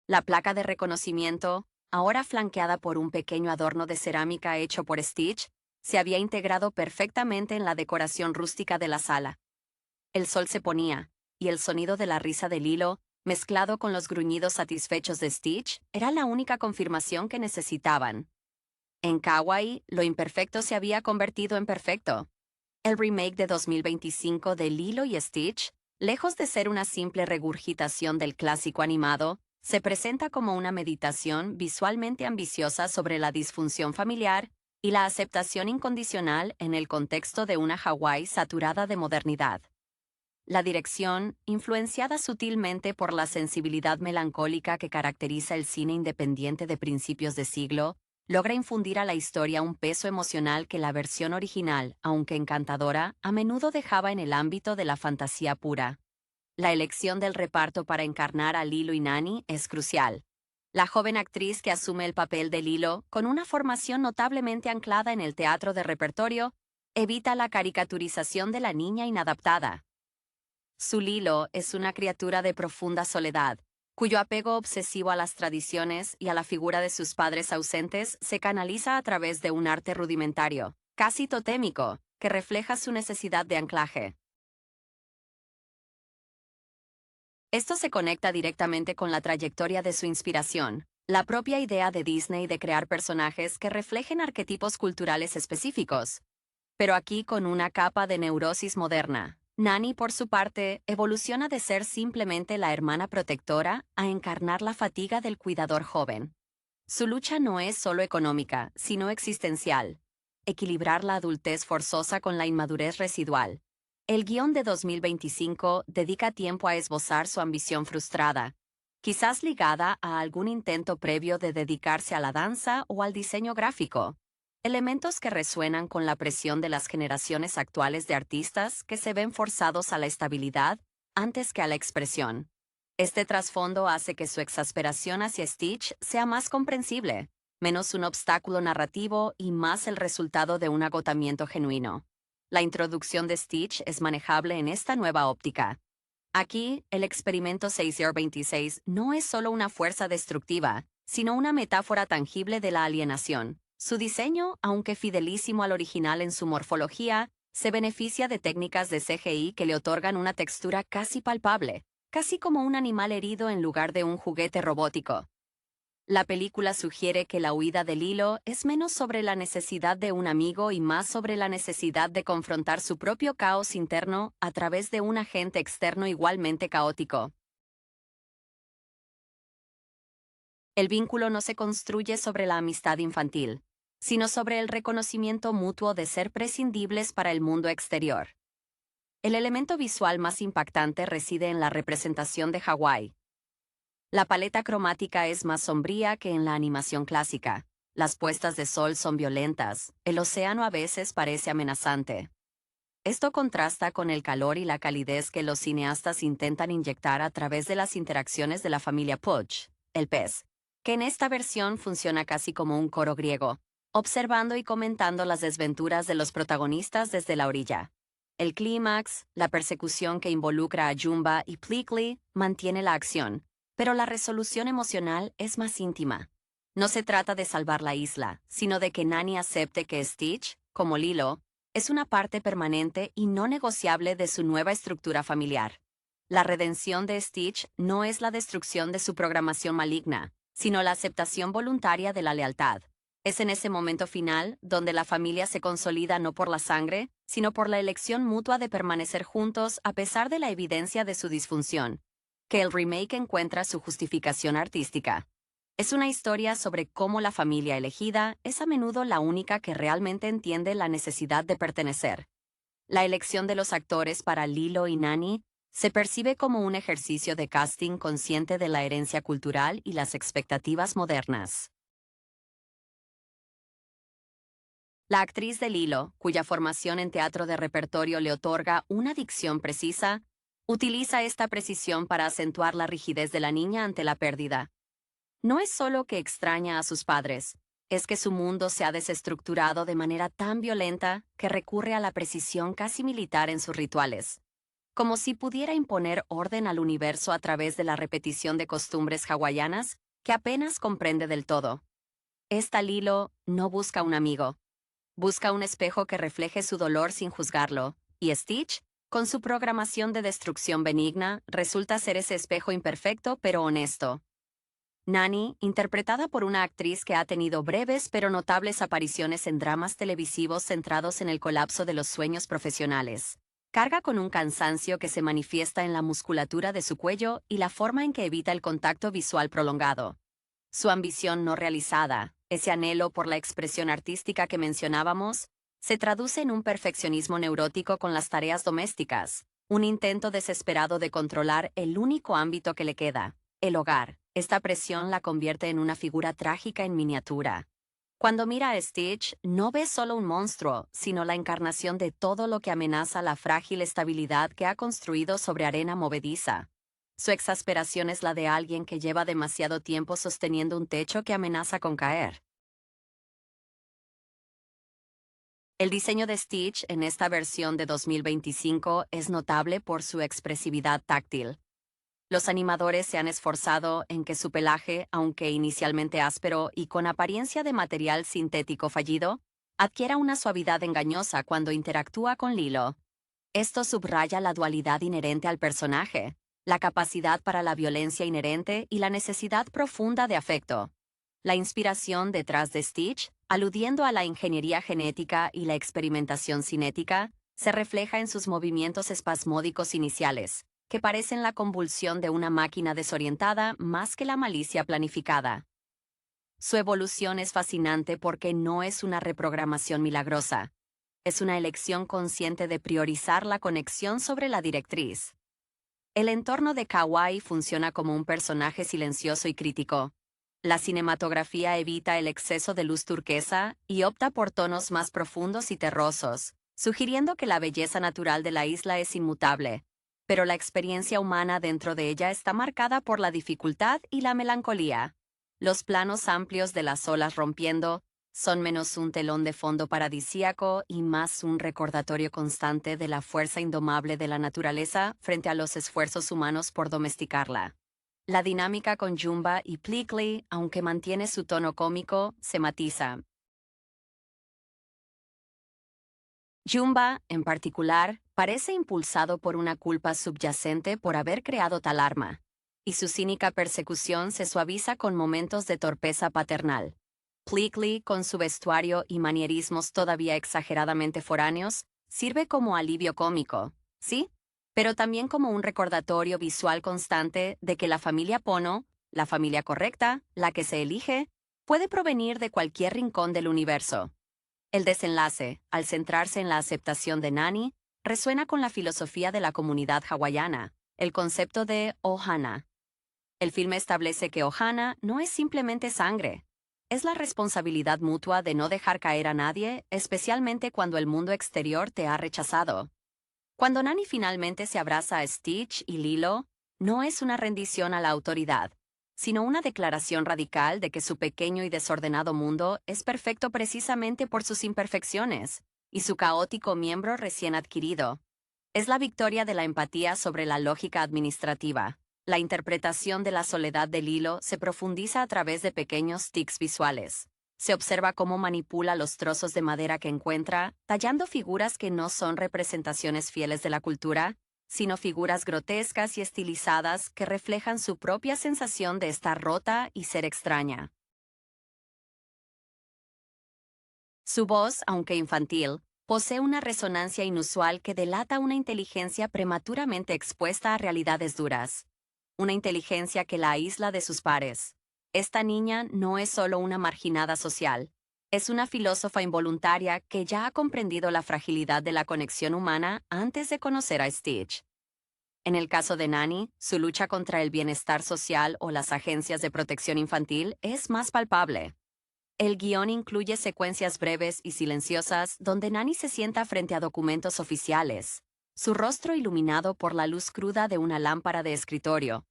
La placa de reconocimiento, ahora flanqueada por un pequeño adorno de cerámica hecho por Stitch, se había integrado perfectamente en la decoración rústica de la sala. El sol se ponía, y el sonido de la risa de Lilo, mezclado con los gruñidos satisfechos de Stitch, era la única confirmación que necesitaban. En Kawaii, lo imperfecto se había convertido en perfecto. El remake de 2025 de Lilo y Stitch, lejos de ser una simple regurgitación del clásico animado, se presenta como una meditación visualmente ambiciosa sobre la disfunción familiar y la aceptación incondicional en el contexto de una Hawái saturada de modernidad. La dirección, influenciada sutilmente por la sensibilidad melancólica que caracteriza el cine independiente de principios de siglo, logra infundir a la historia un peso emocional que la versión original, aunque encantadora, a menudo dejaba en el ámbito de la fantasía pura. La elección del reparto para encarnar a Lilo y Nani es crucial. La joven actriz que asume el papel de Lilo, con una formación notablemente anclada en el teatro de repertorio, evita la caricaturización de la niña inadaptada. Su Lilo es una criatura de profunda soledad, cuyo apego obsesivo a las tradiciones y a la figura de sus padres ausentes se canaliza a través de un arte rudimentario, casi totémico, que refleja su necesidad de anclaje. Esto se conecta directamente con la trayectoria de su inspiración, la propia idea de Disney de crear personajes que reflejen arquetipos culturales específicos, pero aquí con una capa de neurosis moderna. Nani, por su parte, evoluciona de ser simplemente la hermana protectora a encarnar la fatiga del cuidador joven. Su lucha no es solo económica, sino existencial. Equilibrar la adultez forzosa con la inmadurez residual. El guión de 2025 dedica tiempo a esbozar su ambición frustrada, quizás ligada a algún intento previo de dedicarse a la danza o al diseño gráfico. Elementos que resuenan con la presión de las generaciones actuales de artistas que se ven forzados a la estabilidad antes que a la expresión. Este trasfondo hace que su exasperación hacia Stitch sea más comprensible, menos un obstáculo narrativo y más el resultado de un agotamiento genuino. La introducción de Stitch es manejable en esta nueva óptica. Aquí, el experimento 6026 no es solo una fuerza destructiva, sino una metáfora tangible de la alienación. Su diseño, aunque fidelísimo al original en su morfología, se beneficia de técnicas de CGI que le otorgan una textura casi palpable, casi como un animal herido en lugar de un juguete robótico. La película sugiere que la huida de Lilo es menos sobre la necesidad de un amigo y más sobre la necesidad de confrontar su propio caos interno a través de un agente externo igualmente caótico. El vínculo no se construye sobre la amistad infantil, sino sobre el reconocimiento mutuo de ser prescindibles para el mundo exterior. El elemento visual más impactante reside en la representación de Hawái. La paleta cromática es más sombría que en la animación clásica. Las puestas de sol son violentas, el océano a veces parece amenazante. Esto contrasta con el calor y la calidez que los cineastas intentan inyectar a través de las interacciones de la familia Pudge, el pez, que en esta versión funciona casi como un coro griego, observando y comentando las desventuras de los protagonistas desde la orilla. El clímax, la persecución que involucra a Jumba y Pleakley, mantiene la acción, pero la resolución emocional es más íntima. No se trata de salvar la isla, sino de que Nani acepte que Stitch, como Lilo, es una parte permanente y no negociable de su nueva estructura familiar. La redención de Stitch no es la destrucción de su programación maligna, sino la aceptación voluntaria de la lealtad. Es en ese momento final donde la familia se consolida no por la sangre, sino por la elección mutua de permanecer juntos a pesar de la evidencia de su disfunción, que el remake encuentra su justificación artística. Es una historia sobre cómo la familia elegida es a menudo la única que realmente entiende la necesidad de pertenecer. La elección de los actores para Lilo y Nani se percibe como un ejercicio de casting consciente de la herencia cultural y las expectativas modernas. La actriz de Lilo, cuya formación en teatro de repertorio le otorga una dicción precisa, utiliza esta precisión para acentuar la rigidez de la niña ante la pérdida. No es solo que extraña a sus padres, es que su mundo se ha desestructurado de manera tan violenta que recurre a la precisión casi militar en sus rituales, como si pudiera imponer orden al universo a través de la repetición de costumbres hawaianas que apenas comprende del todo. Esta Lilo no busca un amigo, busca un espejo que refleje su dolor sin juzgarlo, y Stitch, con su programación de destrucción benigna, resulta ser ese espejo imperfecto pero honesto. Nani, interpretada por una actriz que ha tenido breves pero notables apariciones en dramas televisivos centrados en el colapso de los sueños profesionales, carga con un cansancio que se manifiesta en la musculatura de su cuello y la forma en que evita el contacto visual prolongado. Su ambición no realizada, ese anhelo por la expresión artística que mencionábamos, se traduce en un perfeccionismo neurótico con las tareas domésticas, un intento desesperado de controlar el único ámbito que le queda, el hogar. Esta presión la convierte en una figura trágica en miniatura. Cuando mira a Stitch, no ve solo un monstruo, sino la encarnación de todo lo que amenaza la frágil estabilidad que ha construido sobre arena movediza. Su exasperación es la de alguien que lleva demasiado tiempo sosteniendo un techo que amenaza con caer. El diseño de Stitch en esta versión de 2025 es notable por su expresividad táctil. Los animadores se han esforzado en que su pelaje, aunque inicialmente áspero y con apariencia de material sintético fallido, adquiera una suavidad engañosa cuando interactúa con Lilo. Esto subraya la dualidad inherente al personaje, la capacidad para la violencia inherente y la necesidad profunda de afecto. La inspiración detrás de Stitch, aludiendo a la ingeniería genética y la experimentación cinética, se refleja en sus movimientos espasmódicos iniciales, que parecen la convulsión de una máquina desorientada más que la malicia planificada. Su evolución es fascinante porque no es una reprogramación milagrosa. Es una elección consciente de priorizar la conexión sobre la directriz. El entorno de Kawaii funciona como un personaje silencioso y crítico. La cinematografía evita el exceso de luz turquesa y opta por tonos más profundos y terrosos, sugiriendo que la belleza natural de la isla es inmutable, pero la experiencia humana dentro de ella está marcada por la dificultad y la melancolía. Los planos amplios de las olas rompiendo son menos un telón de fondo paradisíaco y más un recordatorio constante de la fuerza indomable de la naturaleza frente a los esfuerzos humanos por domesticarla. La dinámica con Jumba y Pleakley, aunque mantiene su tono cómico, se matiza. Jumba, en particular, parece impulsado por una culpa subyacente por haber creado tal arma, y su cínica persecución se suaviza con momentos de torpeza paternal. Pleakley, con su vestuario y manierismos todavía exageradamente foráneos, sirve como alivio cómico, ¿sí? Pero también como un recordatorio visual constante de que la familia Pono, la familia correcta, la que se elige, puede provenir de cualquier rincón del universo. El desenlace, al centrarse en la aceptación de Nani, resuena con la filosofía de la comunidad hawaiana, el concepto de ohana. El filme establece que ohana no es simplemente sangre, es la responsabilidad mutua de no dejar caer a nadie, especialmente cuando el mundo exterior te ha rechazado. Cuando Nani finalmente se abraza a Stitch y Lilo, no es una rendición a la autoridad, sino una declaración radical de que su pequeño y desordenado mundo es perfecto precisamente por sus imperfecciones y su caótico miembro recién adquirido. Es la victoria de la empatía sobre la lógica administrativa. La interpretación de la soledad de Lilo se profundiza a través de pequeños tics visuales. Se observa cómo manipula los trozos de madera que encuentra, tallando figuras que no son representaciones fieles de la cultura, sino figuras grotescas y estilizadas que reflejan su propia sensación de estar rota y ser extraña. Su voz, aunque infantil, posee una resonancia inusual que delata una inteligencia prematuramente expuesta a realidades duras. Una inteligencia que la aísla de sus pares. Esta niña no es solo una marginada social, es una filósofa involuntaria que ya ha comprendido la fragilidad de la conexión humana antes de conocer a Stitch. En el caso de Nani, su lucha contra el bienestar social o las agencias de protección infantil es más palpable. El guión incluye secuencias breves y silenciosas donde Nani se sienta frente a documentos oficiales, su rostro iluminado por la luz cruda de una lámpara de escritorio,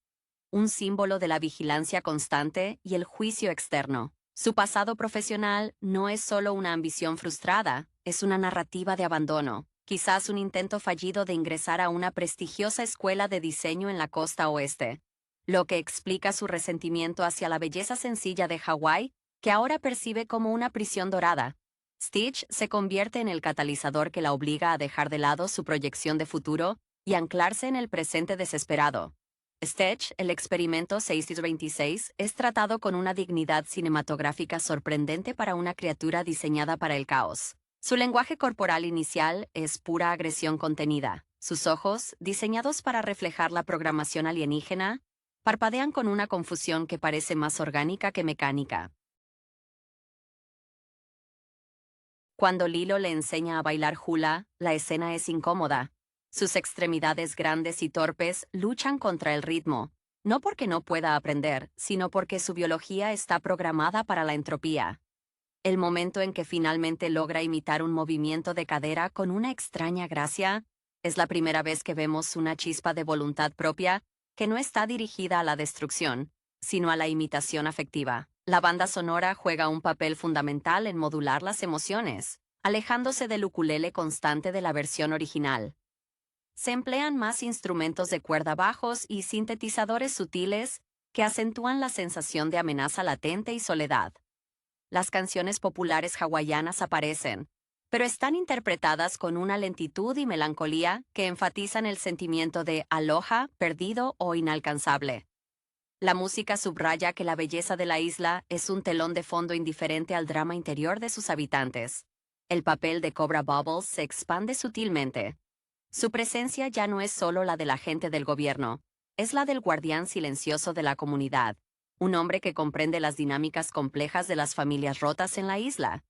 un símbolo de la vigilancia constante y el juicio externo. Su pasado profesional no es solo una ambición frustrada, es una narrativa de abandono, quizás un intento fallido de ingresar a una prestigiosa escuela de diseño en la costa oeste, lo que explica su resentimiento hacia la belleza sencilla de Hawái, que ahora percibe como una prisión dorada. Stitch se convierte en el catalizador que la obliga a dejar de lado su proyección de futuro y anclarse en el presente desesperado. Stitch, el experimento 626, es tratado con una dignidad cinematográfica sorprendente para una criatura diseñada para el caos. Su lenguaje corporal inicial es pura agresión contenida. Sus ojos, diseñados para reflejar la programación alienígena, parpadean con una confusión que parece más orgánica que mecánica. Cuando Lilo le enseña a bailar hula, la escena es incómoda. Sus extremidades grandes y torpes luchan contra el ritmo, no porque no pueda aprender, sino porque su biología está programada para la entropía. El momento en que finalmente logra imitar un movimiento de cadera con una extraña gracia, es la primera vez que vemos una chispa de voluntad propia que no está dirigida a la destrucción, sino a la imitación afectiva. La banda sonora juega un papel fundamental en modular las emociones, alejándose del ukulele constante de la versión original. Se emplean más instrumentos de cuerda bajos y sintetizadores sutiles que acentúan la sensación de amenaza latente y soledad. Las canciones populares hawaianas aparecen, pero están interpretadas con una lentitud y melancolía que enfatizan el sentimiento de aloha, perdido o inalcanzable. La música subraya que la belleza de la isla es un telón de fondo indiferente al drama interior de sus habitantes. El papel de Cobra Bubbles se expande sutilmente. Su presencia ya no es solo la del agente del gobierno, es la del guardián silencioso de la comunidad, un hombre que comprende las dinámicas complejas de las familias rotas en la isla.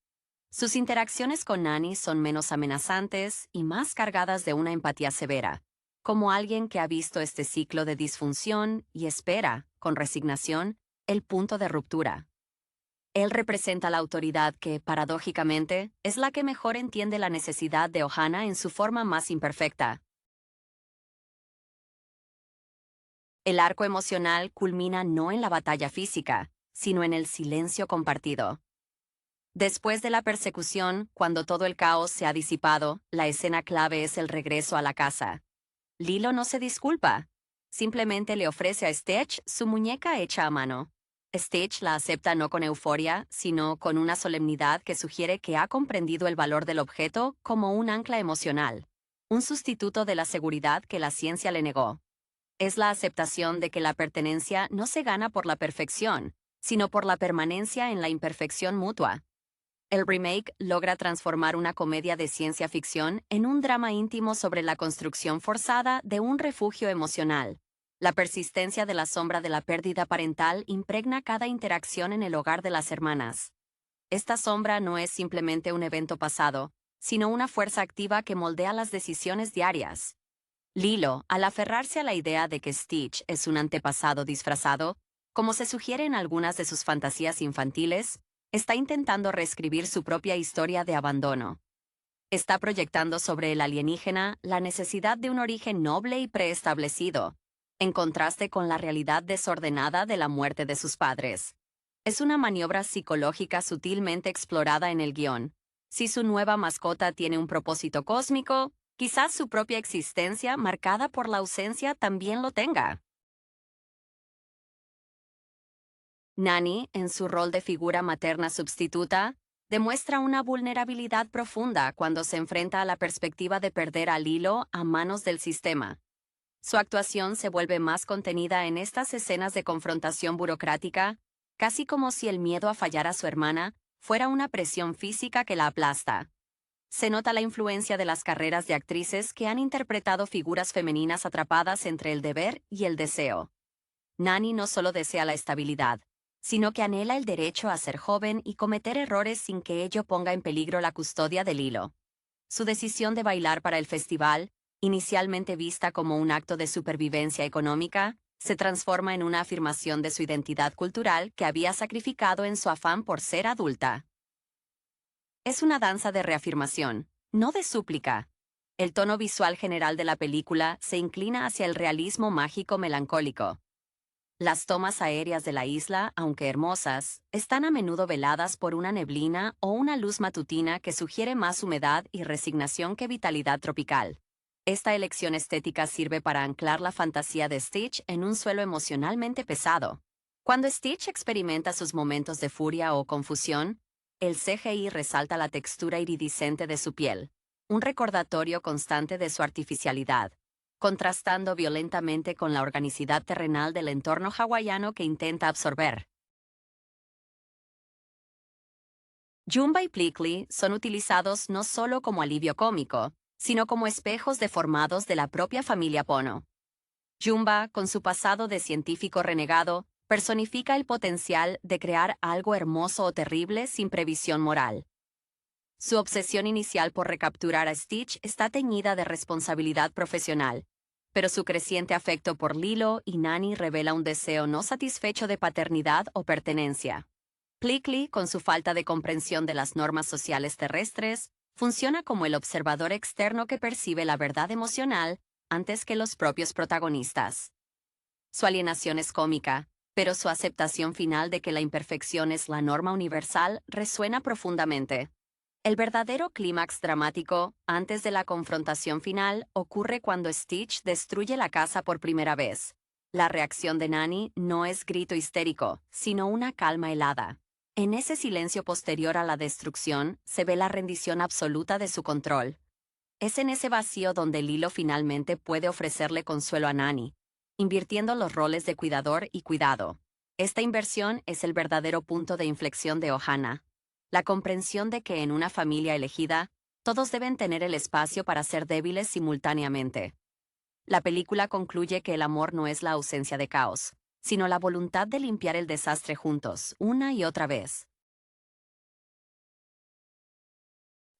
Sus interacciones con Nani son menos amenazantes y más cargadas de una empatía severa, como alguien que ha visto este ciclo de disfunción y espera, con resignación, el punto de ruptura. Él representa la autoridad que, paradójicamente, es la que mejor entiende la necesidad de Ohana en su forma más imperfecta. El arco emocional culmina no en la batalla física, sino en el silencio compartido. Después de la persecución, cuando todo el caos se ha disipado, la escena clave es el regreso a la casa. Lilo no se disculpa. Simplemente le ofrece a Stitch su muñeca hecha a mano. Stitch la acepta no con euforia, sino con una solemnidad que sugiere que ha comprendido el valor del objeto como un ancla emocional, un sustituto de la seguridad que la ciencia le negó. Es la aceptación de que la pertenencia no se gana por la perfección, sino por la permanencia en la imperfección mutua. El remake logra transformar una comedia de ciencia ficción en un drama íntimo sobre la construcción forzada de un refugio emocional. La persistencia de la sombra de la pérdida parental impregna cada interacción en el hogar de las hermanas. Esta sombra no es simplemente un evento pasado, sino una fuerza activa que moldea las decisiones diarias. Lilo, al aferrarse a la idea de que Stitch es un antepasado disfrazado, como se sugiere en algunas de sus fantasías infantiles, está intentando reescribir su propia historia de abandono. Está proyectando sobre el alienígena la necesidad de un origen noble y preestablecido, en contraste con la realidad desordenada de la muerte de sus padres. Es una maniobra psicológica sutilmente explorada en el guión. Si su nueva mascota tiene un propósito cósmico, quizás su propia existencia, marcada por la ausencia, también lo tenga. Nani, en su rol de figura materna sustituta, demuestra una vulnerabilidad profunda cuando se enfrenta a la perspectiva de perder a Lilo a manos del sistema. Su actuación se vuelve más contenida en estas escenas de confrontación burocrática, casi como si el miedo a fallar a su hermana fuera una presión física que la aplasta. Se nota la influencia de las carreras de actrices que han interpretado figuras femeninas atrapadas entre el deber y el deseo. Nani no solo desea la estabilidad, sino que anhela el derecho a ser joven y cometer errores sin que ello ponga en peligro la custodia del hilo. Su decisión de bailar para el festival, inicialmente vista como un acto de supervivencia económica, se transforma en una afirmación de su identidad cultural que había sacrificado en su afán por ser adulta. Es una danza de reafirmación, no de súplica. El tono visual general de la película se inclina hacia el realismo mágico melancólico. Las tomas aéreas de la isla, aunque hermosas, están a menudo veladas por una neblina o una luz matutina que sugiere más humedad y resignación que vitalidad tropical. Esta elección estética sirve para anclar la fantasía de Stitch en un suelo emocionalmente pesado. Cuando Stitch experimenta sus momentos de furia o confusión, el CGI resalta la textura iridiscente de su piel, un recordatorio constante de su artificialidad, contrastando violentamente con la organicidad terrenal del entorno hawaiano que intenta absorber. Jumba y Plickly son utilizados no solo como alivio cómico, sino como espejos deformados de la propia familia Pono. Jumba, con su pasado de científico renegado, personifica el potencial de crear algo hermoso o terrible sin previsión moral. Su obsesión inicial por recapturar a Stitch está teñida de responsabilidad profesional, pero su creciente afecto por Lilo y Nani revela un deseo no satisfecho de paternidad o pertenencia. Plickly, con su falta de comprensión de las normas sociales terrestres, funciona como el observador externo que percibe la verdad emocional antes que los propios protagonistas. Su alienación es cómica, pero su aceptación final de que la imperfección es la norma universal resuena profundamente. El verdadero clímax dramático, antes de la confrontación final, ocurre cuando Stitch destruye la casa por primera vez. La reacción de Nani no es grito histérico, sino una calma helada. En ese silencio posterior a la destrucción se ve la rendición absoluta de su control. Es en ese vacío donde Lilo finalmente puede ofrecerle consuelo a Nani, invirtiendo los roles de cuidador y cuidado. Esta inversión es el verdadero punto de inflexión de Ohana. La comprensión de que en una familia elegida, todos deben tener el espacio para ser débiles simultáneamente. La película concluye que el amor no es la ausencia de caos, sino la voluntad de limpiar el desastre juntos, una y otra vez.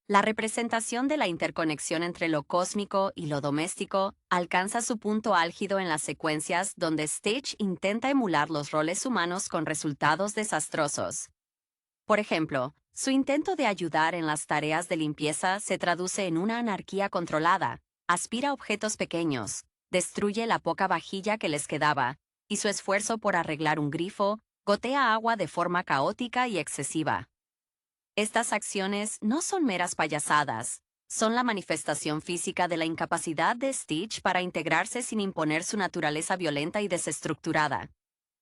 La representación de la interconexión entre lo cósmico y lo doméstico alcanza su punto álgido en las secuencias donde Stitch intenta emular los roles humanos con resultados desastrosos. Por ejemplo, su intento de ayudar en las tareas de limpieza se traduce en una anarquía controlada, aspira objetos pequeños, destruye la poca vajilla que les quedaba, y su esfuerzo por arreglar un grifo gotea agua de forma caótica y excesiva. Estas acciones no son meras payasadas, son la manifestación física de la incapacidad de Stitch para integrarse sin imponer su naturaleza violenta y desestructurada.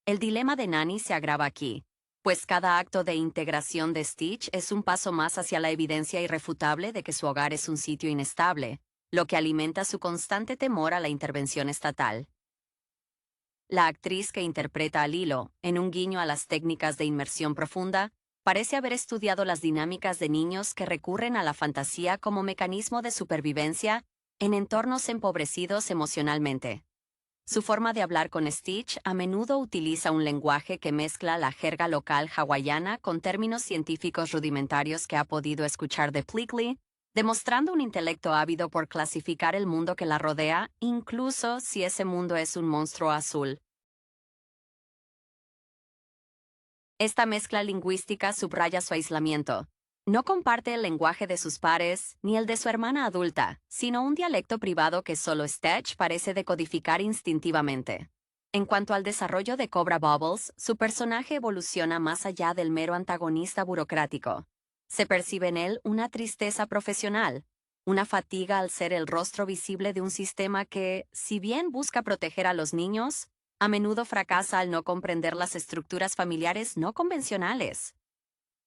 El dilema de Nani se agrava aquí, pues cada acto de integración de Stitch es un paso más hacia la evidencia irrefutable de que su hogar es un sitio inestable, lo que alimenta su constante temor a la intervención estatal. La actriz que interpreta a Lilo, en un guiño a las técnicas de inmersión profunda, parece haber estudiado las dinámicas de niños que recurren a la fantasía como mecanismo de supervivencia en entornos empobrecidos emocionalmente. Su forma de hablar con Stitch a menudo utiliza un lenguaje que mezcla la jerga local hawaiana con términos científicos rudimentarios que ha podido escuchar de Plickly, demostrando un intelecto ávido por clasificar el mundo que la rodea, incluso si ese mundo es un monstruo azul. Esta mezcla lingüística subraya su aislamiento. No comparte el lenguaje de sus pares ni el de su hermana adulta, sino un dialecto privado que solo Stitch parece decodificar instintivamente. En cuanto al desarrollo de Cobra Bubbles, su personaje evoluciona más allá del mero antagonista burocrático. Se percibe en él una tristeza profesional, una fatiga al ser el rostro visible de un sistema que, si bien busca proteger a los niños, a menudo fracasa al no comprender las estructuras familiares no convencionales.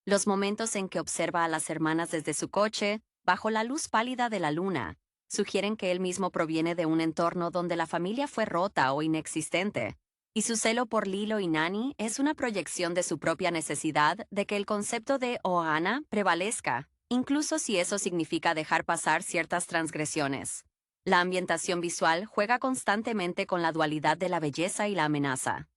Los momentos en que observa a las hermanas desde su coche, bajo la luz pálida de la luna, sugieren que él mismo proviene de un entorno donde la familia fue rota o inexistente, y su celo por Lilo y Nani es una proyección de su propia necesidad de que el concepto de Ohana prevalezca, incluso si eso significa dejar pasar ciertas transgresiones. La ambientación visual juega constantemente con la dualidad de la belleza y la amenaza.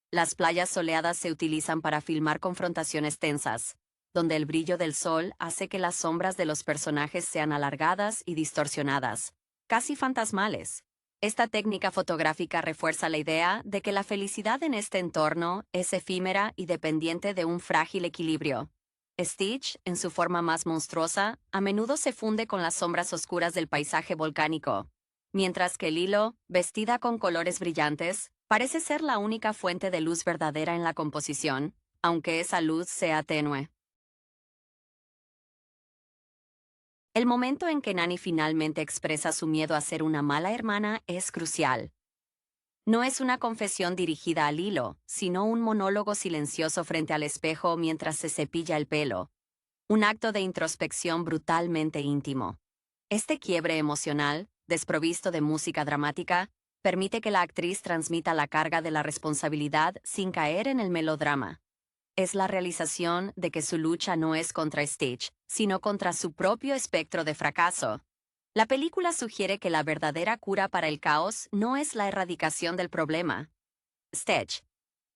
Las playas soleadas se utilizan para filmar confrontaciones tensas, donde el brillo del sol hace que las sombras de los personajes sean alargadas y distorsionadas, casi fantasmales. Esta técnica fotográfica refuerza la idea de que la felicidad en este entorno es efímera y dependiente de un frágil equilibrio. Stitch, en su forma más monstruosa, a menudo se funde con las sombras oscuras del paisaje volcánico, mientras que Lilo, vestida con colores brillantes, parece ser la única fuente de luz verdadera en la composición, aunque esa luz sea tenue. El momento en que Nani finalmente expresa su miedo a ser una mala hermana es crucial. No es una confesión dirigida a Lilo, sino un monólogo silencioso frente al espejo mientras se cepilla el pelo. Un acto de introspección brutalmente íntimo. Este quiebre emocional, desprovisto de música dramática, permite que la actriz transmita la carga de la responsabilidad sin caer en el melodrama. Es la realización de que su lucha no es contra Stitch, sino contra su propio espectro de fracaso. La película sugiere que la verdadera cura para el caos no es la erradicación del problema, Stitch,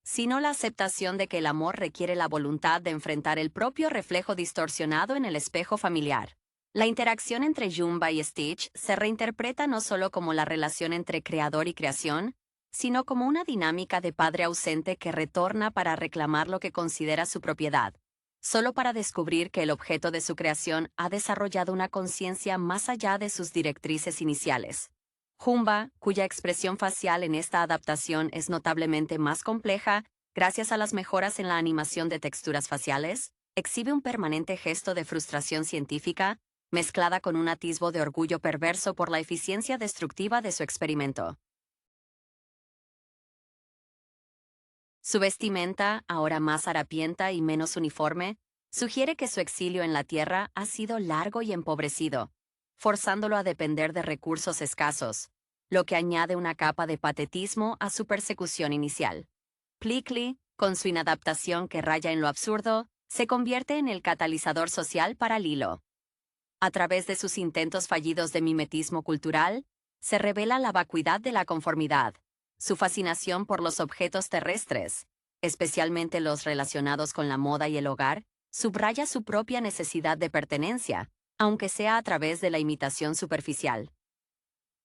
sino la aceptación de que el amor requiere la voluntad de enfrentar el propio reflejo distorsionado en el espejo familiar. La interacción entre Jumba y Stitch se reinterpreta no solo como la relación entre creador y creación, sino como una dinámica de padre ausente que retorna para reclamar lo que considera su propiedad, solo para descubrir que el objeto de su creación ha desarrollado una conciencia más allá de sus directrices iniciales. Jumba, cuya expresión facial en esta adaptación es notablemente más compleja gracias a las mejoras en la animación de texturas faciales, exhibe un permanente gesto de frustración científica, mezclada con un atisbo de orgullo perverso por la eficiencia destructiva de su experimento. Su vestimenta, ahora más harapienta y menos uniforme, sugiere que su exilio en la Tierra ha sido largo y empobrecido, forzándolo a depender de recursos escasos, lo que añade una capa de patetismo a su persecución inicial. Plickly, con su inadaptación que raya en lo absurdo, se convierte en el catalizador social para Lilo. A través de sus intentos fallidos de mimetismo cultural, se revela la vacuidad de la conformidad, su fascinación por los objetos terrestres, especialmente los relacionados con la moda y el hogar, subraya su propia necesidad de pertenencia, aunque sea a través de la imitación superficial.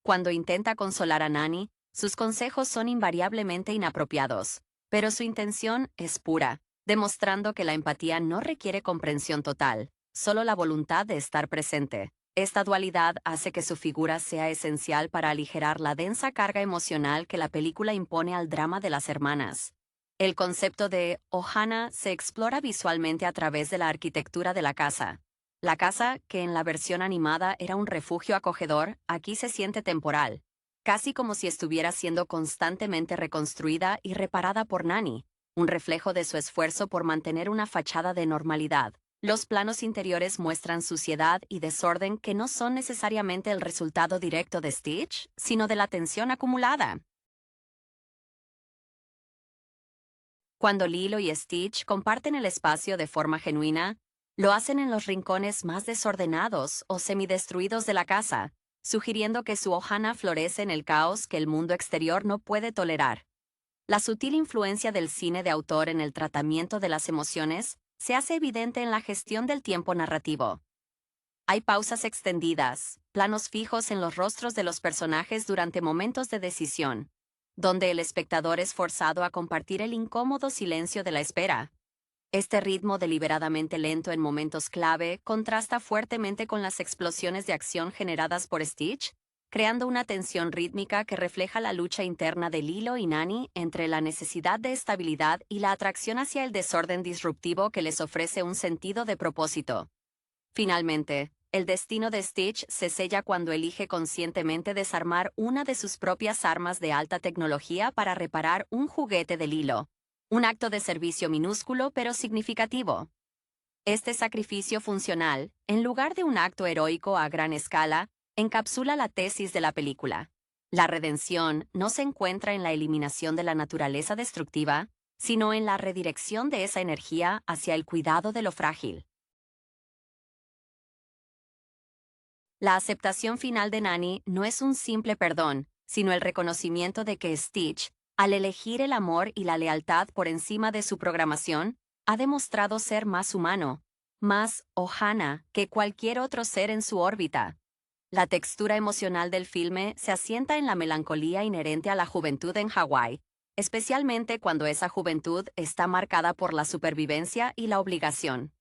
Cuando intenta consolar a Nani, sus consejos son invariablemente inapropiados, pero su intención es pura, demostrando que la empatía no requiere comprensión total, solo la voluntad de estar presente. Esta dualidad hace que su figura sea esencial para aligerar la densa carga emocional que la película impone al drama de las hermanas. El concepto de Ohana se explora visualmente a través de la arquitectura de la casa. La casa, que en la versión animada era un refugio acogedor, aquí se siente temporal, casi como si estuviera siendo constantemente reconstruida y reparada por Nani, un reflejo de su esfuerzo por mantener una fachada de normalidad. Los planos interiores muestran suciedad y desorden que no son necesariamente el resultado directo de Stitch, sino de la tensión acumulada. Cuando Lilo y Stitch comparten el espacio de forma genuina, lo hacen en los rincones más desordenados o semidestruidos de la casa, sugiriendo que su Ohana florece en el caos que el mundo exterior no puede tolerar. La sutil influencia del cine de autor en el tratamiento de las emociones se hace evidente en la gestión del tiempo narrativo. Hay pausas extendidas, planos fijos en los rostros de los personajes durante momentos de decisión, donde el espectador es forzado a compartir el incómodo silencio de la espera. Este ritmo deliberadamente lento en momentos clave contrasta fuertemente con las explosiones de acción generadas por Stitch, creando una tensión rítmica que refleja la lucha interna de Lilo y Nani entre la necesidad de estabilidad y la atracción hacia el desorden disruptivo que les ofrece un sentido de propósito. Finalmente, el destino de Stitch se sella cuando elige conscientemente desarmar una de sus propias armas de alta tecnología para reparar un juguete de Lilo. Un acto de servicio minúsculo pero significativo. Este sacrificio funcional, en lugar de un acto heroico a gran escala, encapsula la tesis de la película. La redención no se encuentra en la eliminación de la naturaleza destructiva, sino en la redirección de esa energía hacia el cuidado de lo frágil. La aceptación final de Nani no es un simple perdón, sino el reconocimiento de que Stitch, al elegir el amor y la lealtad por encima de su programación, ha demostrado ser más humano, más Ohana que cualquier otro ser en su órbita. La textura emocional del filme se asienta en la melancolía inherente a la juventud en Hawái, especialmente cuando esa juventud está marcada por la supervivencia y la obligación.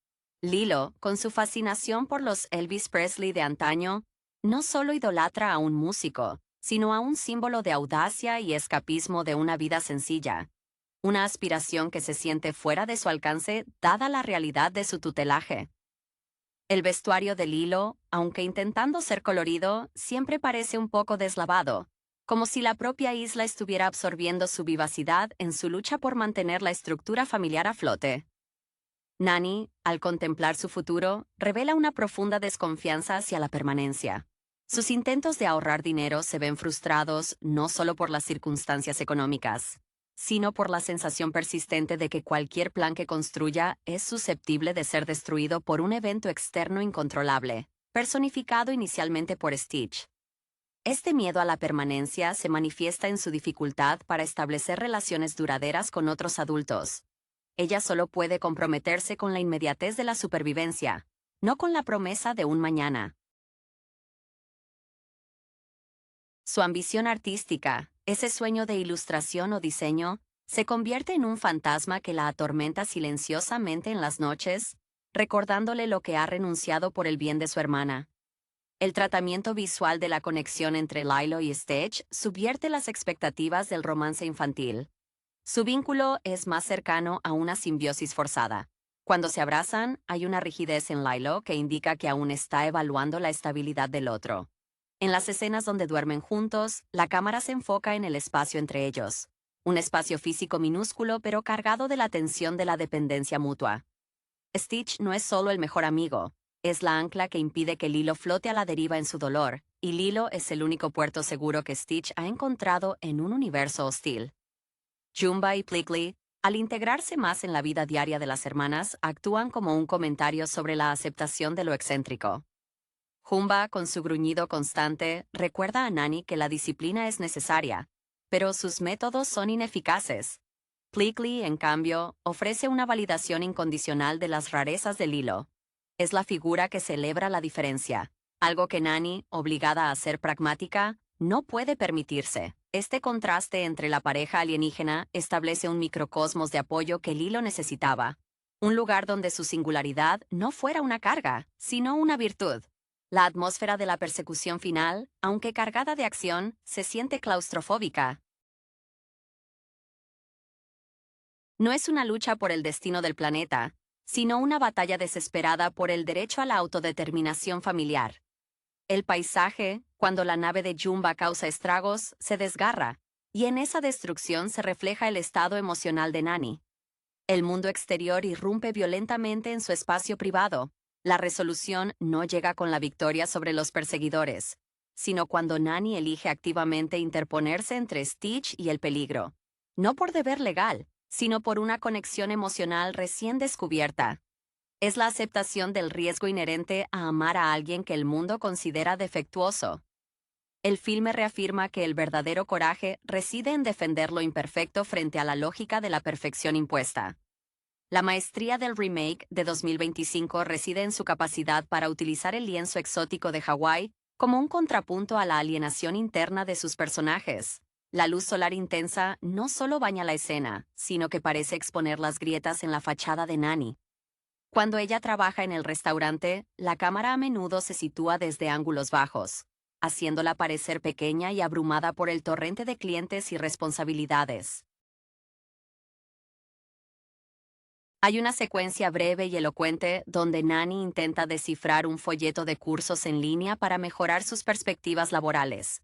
Lilo, con su fascinación por los Elvis Presley de antaño, no solo idolatra a un músico, sino a un símbolo de audacia y escapismo de una vida sencilla. Una aspiración que se siente fuera de su alcance dada la realidad de su tutelaje. El vestuario de Lilo, aunque intentando ser colorido, siempre parece un poco deslavado, como si la propia isla estuviera absorbiendo su vivacidad en su lucha por mantener la estructura familiar a flote. Nani, al contemplar su futuro, revela una profunda desconfianza hacia la permanencia. Sus intentos de ahorrar dinero se ven frustrados no solo por las circunstancias económicas, sino por la sensación persistente de que cualquier plan que construya es susceptible de ser destruido por un evento externo incontrolable, personificado inicialmente por Stitch. Este miedo a la permanencia se manifiesta en su dificultad para establecer relaciones duraderas con otros adultos. Ella solo puede comprometerse con la inmediatez de la supervivencia, no con la promesa de un mañana. Su ambición artística, ese sueño de ilustración o diseño, se convierte en un fantasma que la atormenta silenciosamente en las noches, recordándole lo que ha renunciado por el bien de su hermana. El tratamiento visual de la conexión entre Lilo y Stitch subvierte las expectativas del romance infantil. Su vínculo es más cercano a una simbiosis forzada. Cuando se abrazan, hay una rigidez en Lilo que indica que aún está evaluando la estabilidad del otro. En las escenas donde duermen juntos, la cámara se enfoca en el espacio entre ellos. Un espacio físico minúsculo pero cargado de la tensión de la dependencia mutua. Stitch no es solo el mejor amigo, es la ancla que impide que Lilo flote a la deriva en su dolor, y Lilo es el único puerto seguro que Stitch ha encontrado en un universo hostil. Jumba y Plickly, al integrarse más en la vida diaria de las hermanas, actúan como un comentario sobre la aceptación de lo excéntrico. Jumba, con su gruñido constante, recuerda a Nani que la disciplina es necesaria, pero sus métodos son ineficaces. Plickly, en cambio, ofrece una validación incondicional de las rarezas de Lilo. Es la figura que celebra la diferencia, algo que Nani, obligada a ser pragmática, no puede permitirse. Este contraste entre la pareja alienígena establece un microcosmos de apoyo que Lilo necesitaba, un lugar donde su singularidad no fuera una carga, sino una virtud. La atmósfera de la persecución final, aunque cargada de acción, se siente claustrofóbica. No es una lucha por el destino del planeta, sino una batalla desesperada por el derecho a la autodeterminación familiar. El paisaje, cuando la nave de Jumba causa estragos, se desgarra, y en esa destrucción se refleja el estado emocional de Nani. El mundo exterior irrumpe violentamente en su espacio privado. La resolución no llega con la victoria sobre los perseguidores, sino cuando Nani elige activamente interponerse entre Stitch y el peligro. No por deber legal, sino por una conexión emocional recién descubierta. Es la aceptación del riesgo inherente a amar a alguien que el mundo considera defectuoso. El filme reafirma que el verdadero coraje reside en defender lo imperfecto frente a la lógica de la perfección impuesta. La maestría del remake de 2025 reside en su capacidad para utilizar el lienzo exótico de Hawái como un contrapunto a la alienación interna de sus personajes. La luz solar intensa no solo baña la escena, sino que parece exponer las grietas en la fachada de Nani. Cuando ella trabaja en el restaurante, la cámara a menudo se sitúa desde ángulos bajos, haciéndola parecer pequeña y abrumada por el torrente de clientes y responsabilidades. Hay una secuencia breve y elocuente donde Nani intenta descifrar un folleto de cursos en línea para mejorar sus perspectivas laborales.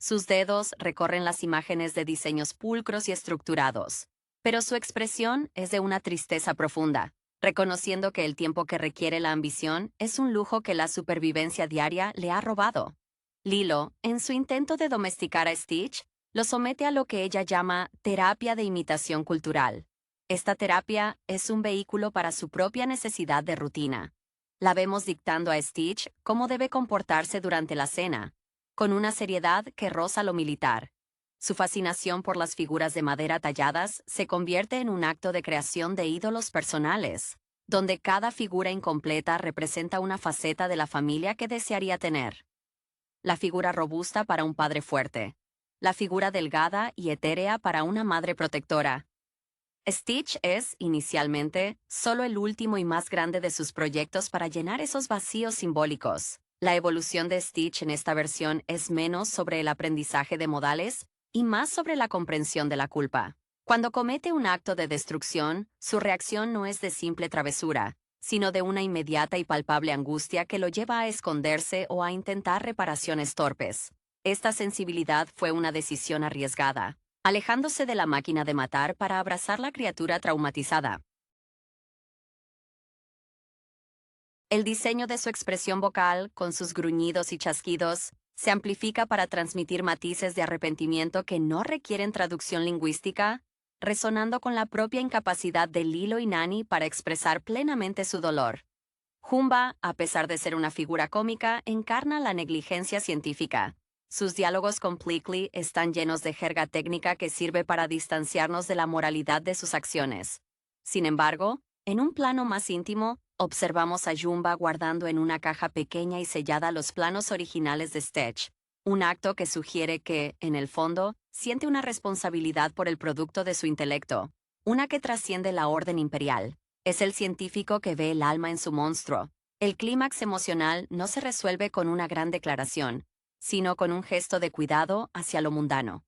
Sus dedos recorren las imágenes de diseños pulcros y estructurados, pero su expresión es de una tristeza profunda, reconociendo que el tiempo que requiere la ambición es un lujo que la supervivencia diaria le ha robado. Lilo, en su intento de domesticar a Stitch, lo somete a lo que ella llama terapia de imitación cultural. Esta terapia es un vehículo para su propia necesidad de rutina. La vemos dictando a Stitch cómo debe comportarse durante la cena, con una seriedad que roza lo militar. Su fascinación por las figuras de madera talladas se convierte en un acto de creación de ídolos personales, donde cada figura incompleta representa una faceta de la familia que desearía tener. La figura robusta para un padre fuerte. La figura delgada y etérea para una madre protectora. Stitch es, inicialmente, solo el último y más grande de sus proyectos para llenar esos vacíos simbólicos. La evolución de Stitch en esta versión es menos sobre el aprendizaje de modales y más sobre la comprensión de la culpa. Cuando comete un acto de destrucción, su reacción no es de simple travesura, sino de una inmediata y palpable angustia que lo lleva a esconderse o a intentar reparaciones torpes. Esta sensibilidad fue una decisión arriesgada, alejándose de la máquina de matar para abrazar la criatura traumatizada. El diseño de su expresión vocal, con sus gruñidos y chasquidos, se amplifica para transmitir matices de arrepentimiento que no requieren traducción lingüística, resonando con la propia incapacidad de Lilo y Nani para expresar plenamente su dolor. Jumba, a pesar de ser una figura cómica, encarna la negligencia científica. Sus diálogos con Pleakley están llenos de jerga técnica que sirve para distanciarnos de la moralidad de sus acciones. Sin embargo, en un plano más íntimo, observamos a Jumba guardando en una caja pequeña y sellada los planos originales de Stitch, un acto que sugiere que, en el fondo, siente una responsabilidad por el producto de su intelecto, una que trasciende la orden imperial. Es el científico que ve el alma en su monstruo. El clímax emocional no se resuelve con una gran declaración, sino con un gesto de cuidado hacia lo mundano.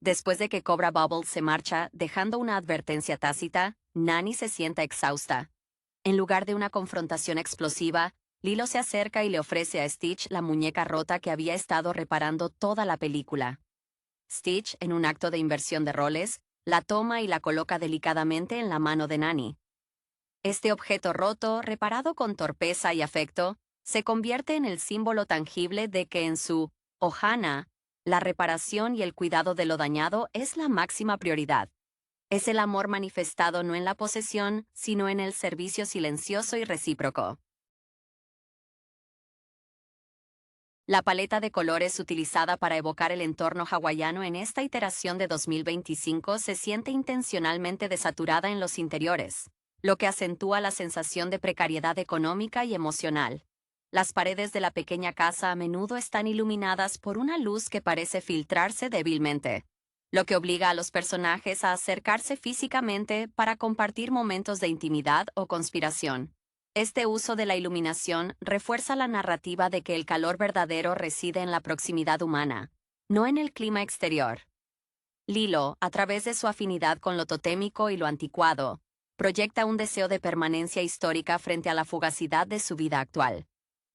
Después de que Cobra Bubble se marcha, dejando una advertencia tácita, Nani se sienta exhausta. En lugar de una confrontación explosiva, Lilo se acerca y le ofrece a Stitch la muñeca rota que había estado reparando toda la película. Stitch, en un acto de inversión de roles, la toma y la coloca delicadamente en la mano de Nani. Este objeto roto, reparado con torpeza y afecto, se convierte en el símbolo tangible de que en su Ohana, la reparación y el cuidado de lo dañado es la máxima prioridad. Es el amor manifestado no en la posesión, sino en el servicio silencioso y recíproco. La paleta de colores utilizada para evocar el entorno hawaiano en esta iteración de 2025 se siente intencionalmente desaturada en los interiores, lo que acentúa la sensación de precariedad económica y emocional. Las paredes de la pequeña casa a menudo están iluminadas por una luz que parece filtrarse débilmente, lo que obliga a los personajes a acercarse físicamente para compartir momentos de intimidad o conspiración. Este uso de la iluminación refuerza la narrativa de que el calor verdadero reside en la proximidad humana, no en el clima exterior. Lilo, a través de su afinidad con lo totémico y lo anticuado, proyecta un deseo de permanencia histórica frente a la fugacidad de su vida actual.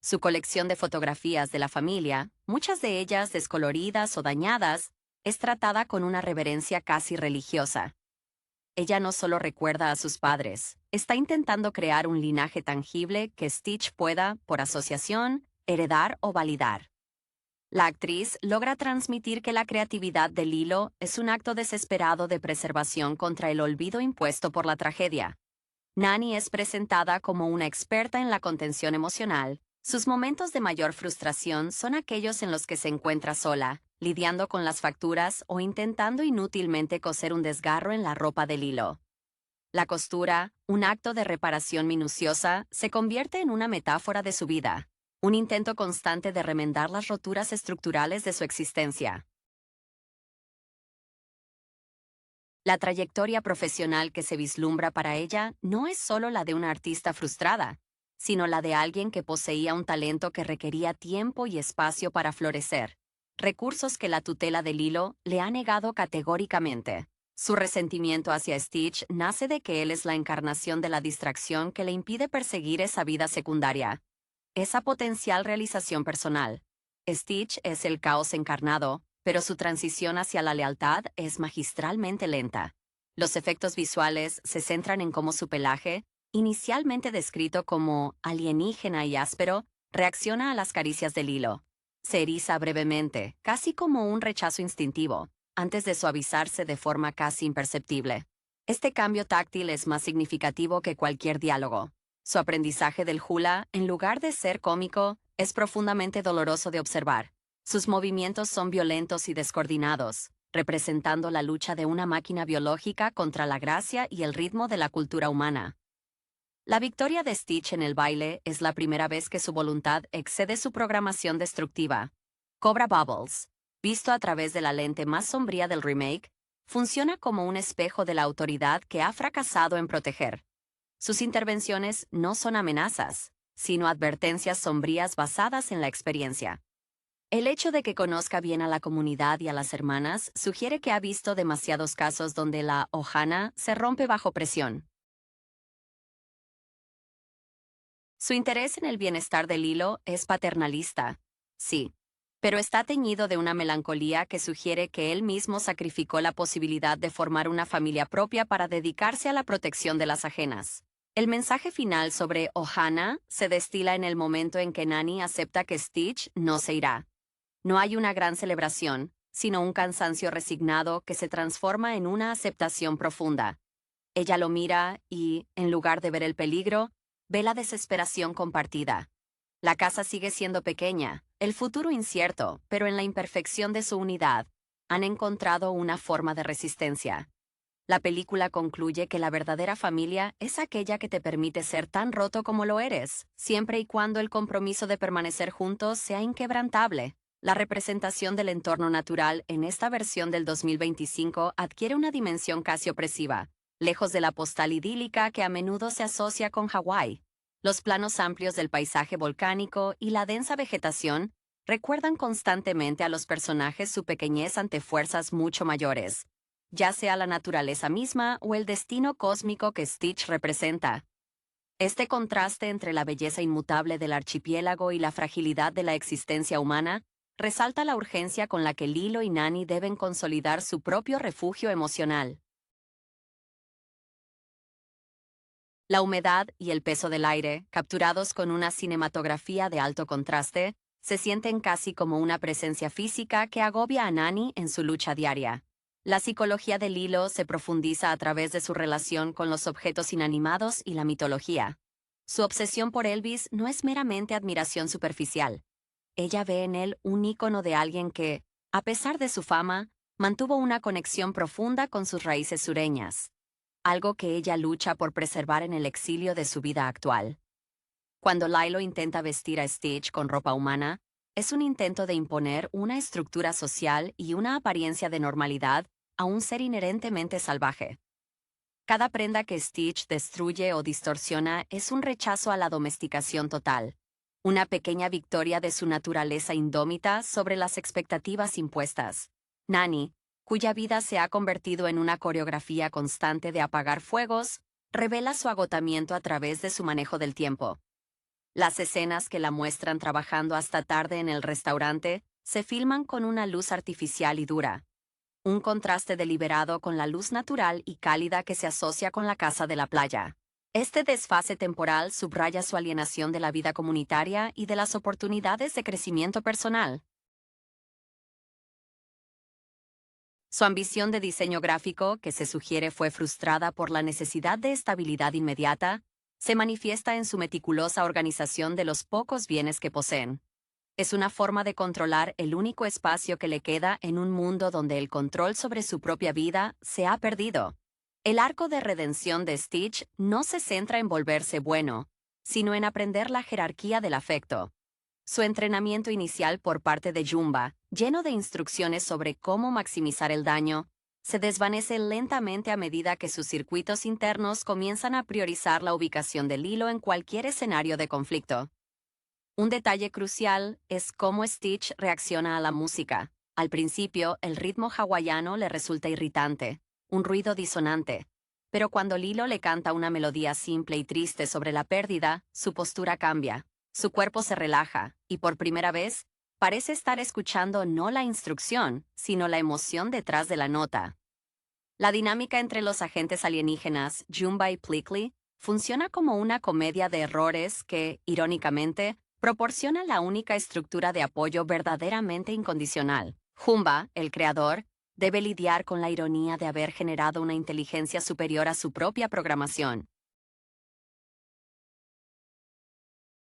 Su colección de fotografías de la familia, muchas de ellas descoloridas o dañadas, es tratada con una reverencia casi religiosa. Ella no solo recuerda a sus padres, está intentando crear un linaje tangible que Stitch pueda, por asociación, heredar o validar. La actriz logra transmitir que la creatividad de Lilo es un acto desesperado de preservación contra el olvido impuesto por la tragedia. Nani es presentada como una experta en la contención emocional. Sus momentos de mayor frustración son aquellos en los que se encuentra sola, lidiando con las facturas o intentando inútilmente coser un desgarro en la ropa de Lilo. La costura, un acto de reparación minuciosa, se convierte en una metáfora de su vida, un intento constante de remendar las roturas estructurales de su existencia. La trayectoria profesional que se vislumbra para ella no es solo la de una artista frustrada, sino la de alguien que poseía un talento que requería tiempo y espacio para florecer, recursos que la tutela de Lilo le ha negado categóricamente. Su resentimiento hacia Stitch nace de que él es la encarnación de la distracción que le impide perseguir esa vida secundaria, esa potencial realización personal. Stitch es el caos encarnado, pero su transición hacia la lealtad es magistralmente lenta. Los efectos visuales se centran en cómo su pelaje, inicialmente descrito como alienígena y áspero, reacciona a las caricias del hilo. Se eriza brevemente, casi como un rechazo instintivo, antes de suavizarse de forma casi imperceptible. Este cambio táctil es más significativo que cualquier diálogo. Su aprendizaje del hula, en lugar de ser cómico, es profundamente doloroso de observar. Sus movimientos son violentos y descoordinados, representando la lucha de una máquina biológica contra la gracia y el ritmo de la cultura humana. La victoria de Stitch en el baile es la primera vez que su voluntad excede su programación destructiva. Cobra Bubbles, visto a través de la lente más sombría del remake, funciona como un espejo de la autoridad que ha fracasado en proteger. Sus intervenciones no son amenazas, sino advertencias sombrías basadas en la experiencia. El hecho de que conozca bien a la comunidad y a las hermanas sugiere que ha visto demasiados casos donde la Ohana se rompe bajo presión. Su interés en el bienestar de Lilo es paternalista, sí, pero está teñido de una melancolía que sugiere que él mismo sacrificó la posibilidad de formar una familia propia para dedicarse a la protección de las ajenas. El mensaje final sobre Ohana se destila en el momento en que Nani acepta que Stitch no se irá. No hay una gran celebración, sino un cansancio resignado que se transforma en una aceptación profunda. Ella lo mira y, en lugar de ver el peligro, ve la desesperación compartida. La casa sigue siendo pequeña, el futuro incierto, pero en la imperfección de su unidad, han encontrado una forma de resistencia. La película concluye que la verdadera familia es aquella que te permite ser tan roto como lo eres, siempre y cuando el compromiso de permanecer juntos sea inquebrantable. La representación del entorno natural en esta versión del 2025 adquiere una dimensión casi opresiva, lejos de la postal idílica que a menudo se asocia con Hawái. Los planos amplios del paisaje volcánico y la densa vegetación recuerdan constantemente a los personajes su pequeñez ante fuerzas mucho mayores, ya sea la naturaleza misma o el destino cósmico que Stitch representa. Este contraste entre la belleza inmutable del archipiélago y la fragilidad de la existencia humana resalta la urgencia con la que Lilo y Nani deben consolidar su propio refugio emocional. La humedad y el peso del aire, capturados con una cinematografía de alto contraste, se sienten casi como una presencia física que agobia a Nani en su lucha diaria. La psicología de Lilo se profundiza a través de su relación con los objetos inanimados y la mitología. Su obsesión por Elvis no es meramente admiración superficial. Ella ve en él un ícono de alguien que, a pesar de su fama, mantuvo una conexión profunda con sus raíces sureñas, algo que ella lucha por preservar en el exilio de su vida actual. Cuando Lilo intenta vestir a Stitch con ropa humana, es un intento de imponer una estructura social y una apariencia de normalidad a un ser inherentemente salvaje. Cada prenda que Stitch destruye o distorsiona es un rechazo a la domesticación total, una pequeña victoria de su naturaleza indómita sobre las expectativas impuestas. Nani, cuya vida se ha convertido en una coreografía constante de apagar fuegos, revela su agotamiento a través de su manejo del tiempo. Las escenas que la muestran trabajando hasta tarde en el restaurante se filman con una luz artificial y dura, un contraste deliberado con la luz natural y cálida que se asocia con la casa de la playa. Este desfase temporal subraya su alienación de la vida comunitaria y de las oportunidades de crecimiento personal. Su ambición de diseño gráfico, que se sugiere fue frustrada por la necesidad de estabilidad inmediata, se manifiesta en su meticulosa organización de los pocos bienes que poseen. Es una forma de controlar el único espacio que le queda en un mundo donde el control sobre su propia vida se ha perdido. El arco de redención de Stitch no se centra en volverse bueno, sino en aprender la jerarquía del afecto. Su entrenamiento inicial por parte de Jumba, lleno de instrucciones sobre cómo maximizar el daño, se desvanece lentamente a medida que sus circuitos internos comienzan a priorizar la ubicación de Lilo en cualquier escenario de conflicto. Un detalle crucial es cómo Stitch reacciona a la música. Al principio, el ritmo hawaiano le resulta irritante, un ruido disonante. Pero cuando Lilo le canta una melodía simple y triste sobre la pérdida, su postura cambia, su cuerpo se relaja, y por primera vez, parece estar escuchando no la instrucción, sino la emoción detrás de la nota. La dinámica entre los agentes alienígenas, Jumba y Plickly, funciona como una comedia de errores que, irónicamente, proporciona la única estructura de apoyo verdaderamente incondicional. Jumba, el creador, debe lidiar con la ironía de haber generado una inteligencia superior a su propia programación.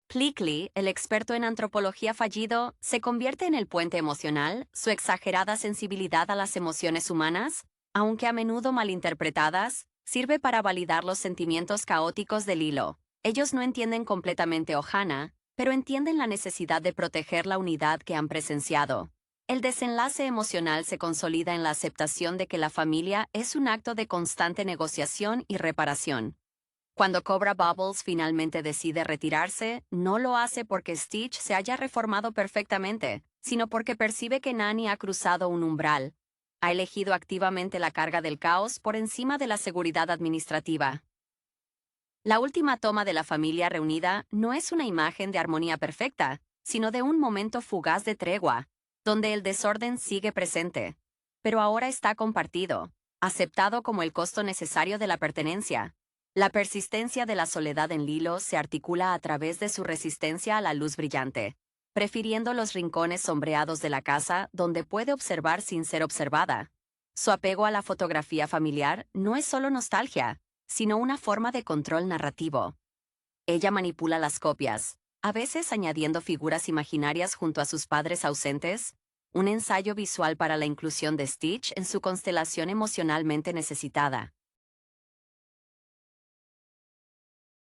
Plickly, el experto en antropología fallido, se convierte en el puente emocional, su exagerada sensibilidad a las emociones humanas, aunque a menudo malinterpretadas, sirve para validar los sentimientos caóticos de Lilo. Ellos no entienden completamente Ohana, pero entienden la necesidad de proteger la unidad que han presenciado. El desenlace emocional se consolida en la aceptación de que la familia es un acto de constante negociación y reparación. Cuando Cobra Bubbles finalmente decide retirarse, no lo hace porque Stitch se haya reformado perfectamente, sino porque percibe que Nani ha cruzado un umbral. Ha elegido activamente la carga del caos por encima de la seguridad administrativa. La última toma de la familia reunida no es una imagen de armonía perfecta, sino de un momento fugaz de tregua, donde el desorden sigue presente. Pero ahora está compartido, aceptado como el costo necesario de la pertenencia. La persistencia de la soledad en Lilo se articula a través de su resistencia a la luz brillante, prefiriendo los rincones sombreados de la casa donde puede observar sin ser observada. Su apego a la fotografía familiar no es solo nostalgia, sino una forma de control narrativo. Ella manipula las copias, a veces añadiendo figuras imaginarias junto a sus padres ausentes, un ensayo visual para la inclusión de Stitch en su constelación emocionalmente necesitada.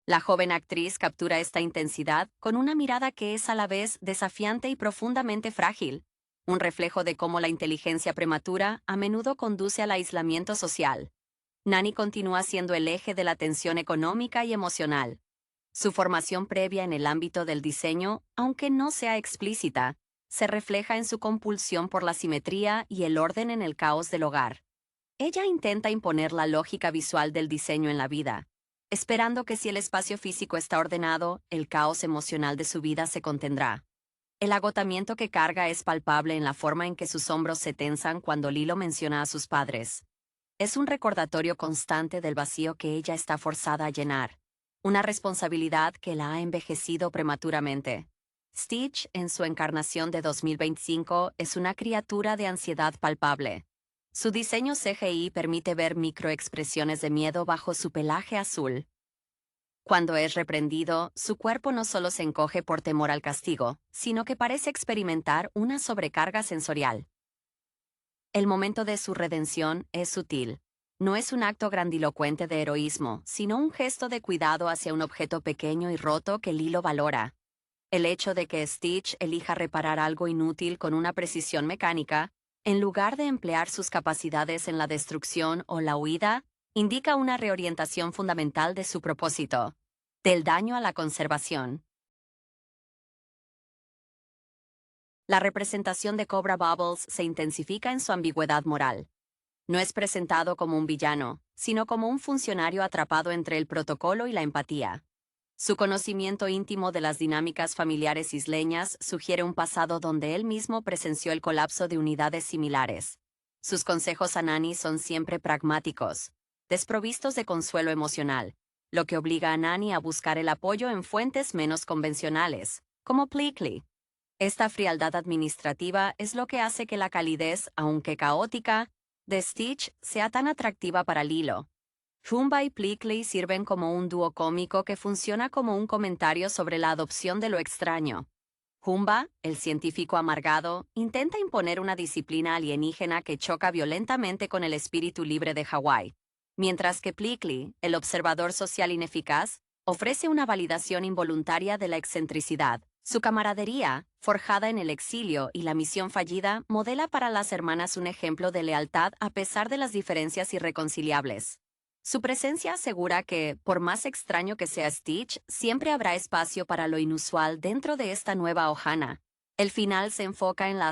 La joven actriz captura esta intensidad con una mirada que es a la vez desafiante y profundamente frágil, un reflejo de cómo la inteligencia prematura a menudo conduce al aislamiento social. Nani continúa siendo el eje de la tensión económica y emocional. Su formación previa en el ámbito del diseño, aunque no sea explícita, se refleja en su compulsión por la simetría y el orden en el caos del hogar. Ella intenta imponer la lógica visual del diseño en la vida, esperando que si el espacio físico está ordenado, el caos emocional de su vida se contendrá. El agotamiento que carga es palpable en la forma en que sus hombros se tensan cuando Lilo menciona a sus padres. Es un recordatorio constante del vacío que ella está forzada a llenar, una responsabilidad que la ha envejecido prematuramente. Stitch, en su encarnación de 2025, es una criatura de ansiedad palpable. Su diseño CGI permite ver microexpresiones de miedo bajo su pelaje azul. Cuando es reprendido, su cuerpo no solo se encoge por temor al castigo, sino que parece experimentar una sobrecarga sensorial. El momento de su redención es sutil. No es un acto grandilocuente de heroísmo, sino un gesto de cuidado hacia un objeto pequeño y roto que Lilo valora. El hecho de que Stitch elija reparar algo inútil con una precisión mecánica, en lugar de emplear sus capacidades en la destrucción o la huida, indica una reorientación fundamental de su propósito, del daño a la conservación. La representación de Cobra Bubbles se intensifica en su ambigüedad moral. No es presentado como un villano, sino como un funcionario atrapado entre el protocolo y la empatía. Su conocimiento íntimo de las dinámicas familiares isleñas sugiere un pasado donde él mismo presenció el colapso de unidades similares. Sus consejos a Nani son siempre pragmáticos, desprovistos de consuelo emocional, lo que obliga a Nani a buscar el apoyo en fuentes menos convencionales, como Plickly. Esta frialdad administrativa es lo que hace que la calidez, aunque caótica, de Stitch sea tan atractiva para Lilo. Jumba y Plickly sirven como un dúo cómico que funciona como un comentario sobre la adopción de lo extraño. Jumba, el científico amargado, intenta imponer una disciplina alienígena que choca violentamente con el espíritu libre de Hawái, mientras que Plickly, el observador social ineficaz, ofrece una validación involuntaria de la excentricidad, Su camaradería, forjada en el exilio y la misión fallida, modela para las hermanas un ejemplo de lealtad a pesar de las diferencias irreconciliables. Su presencia asegura que, por más extraño que sea Stitch, siempre habrá espacio para lo inusual dentro de esta nueva Ohana. El final se enfoca en la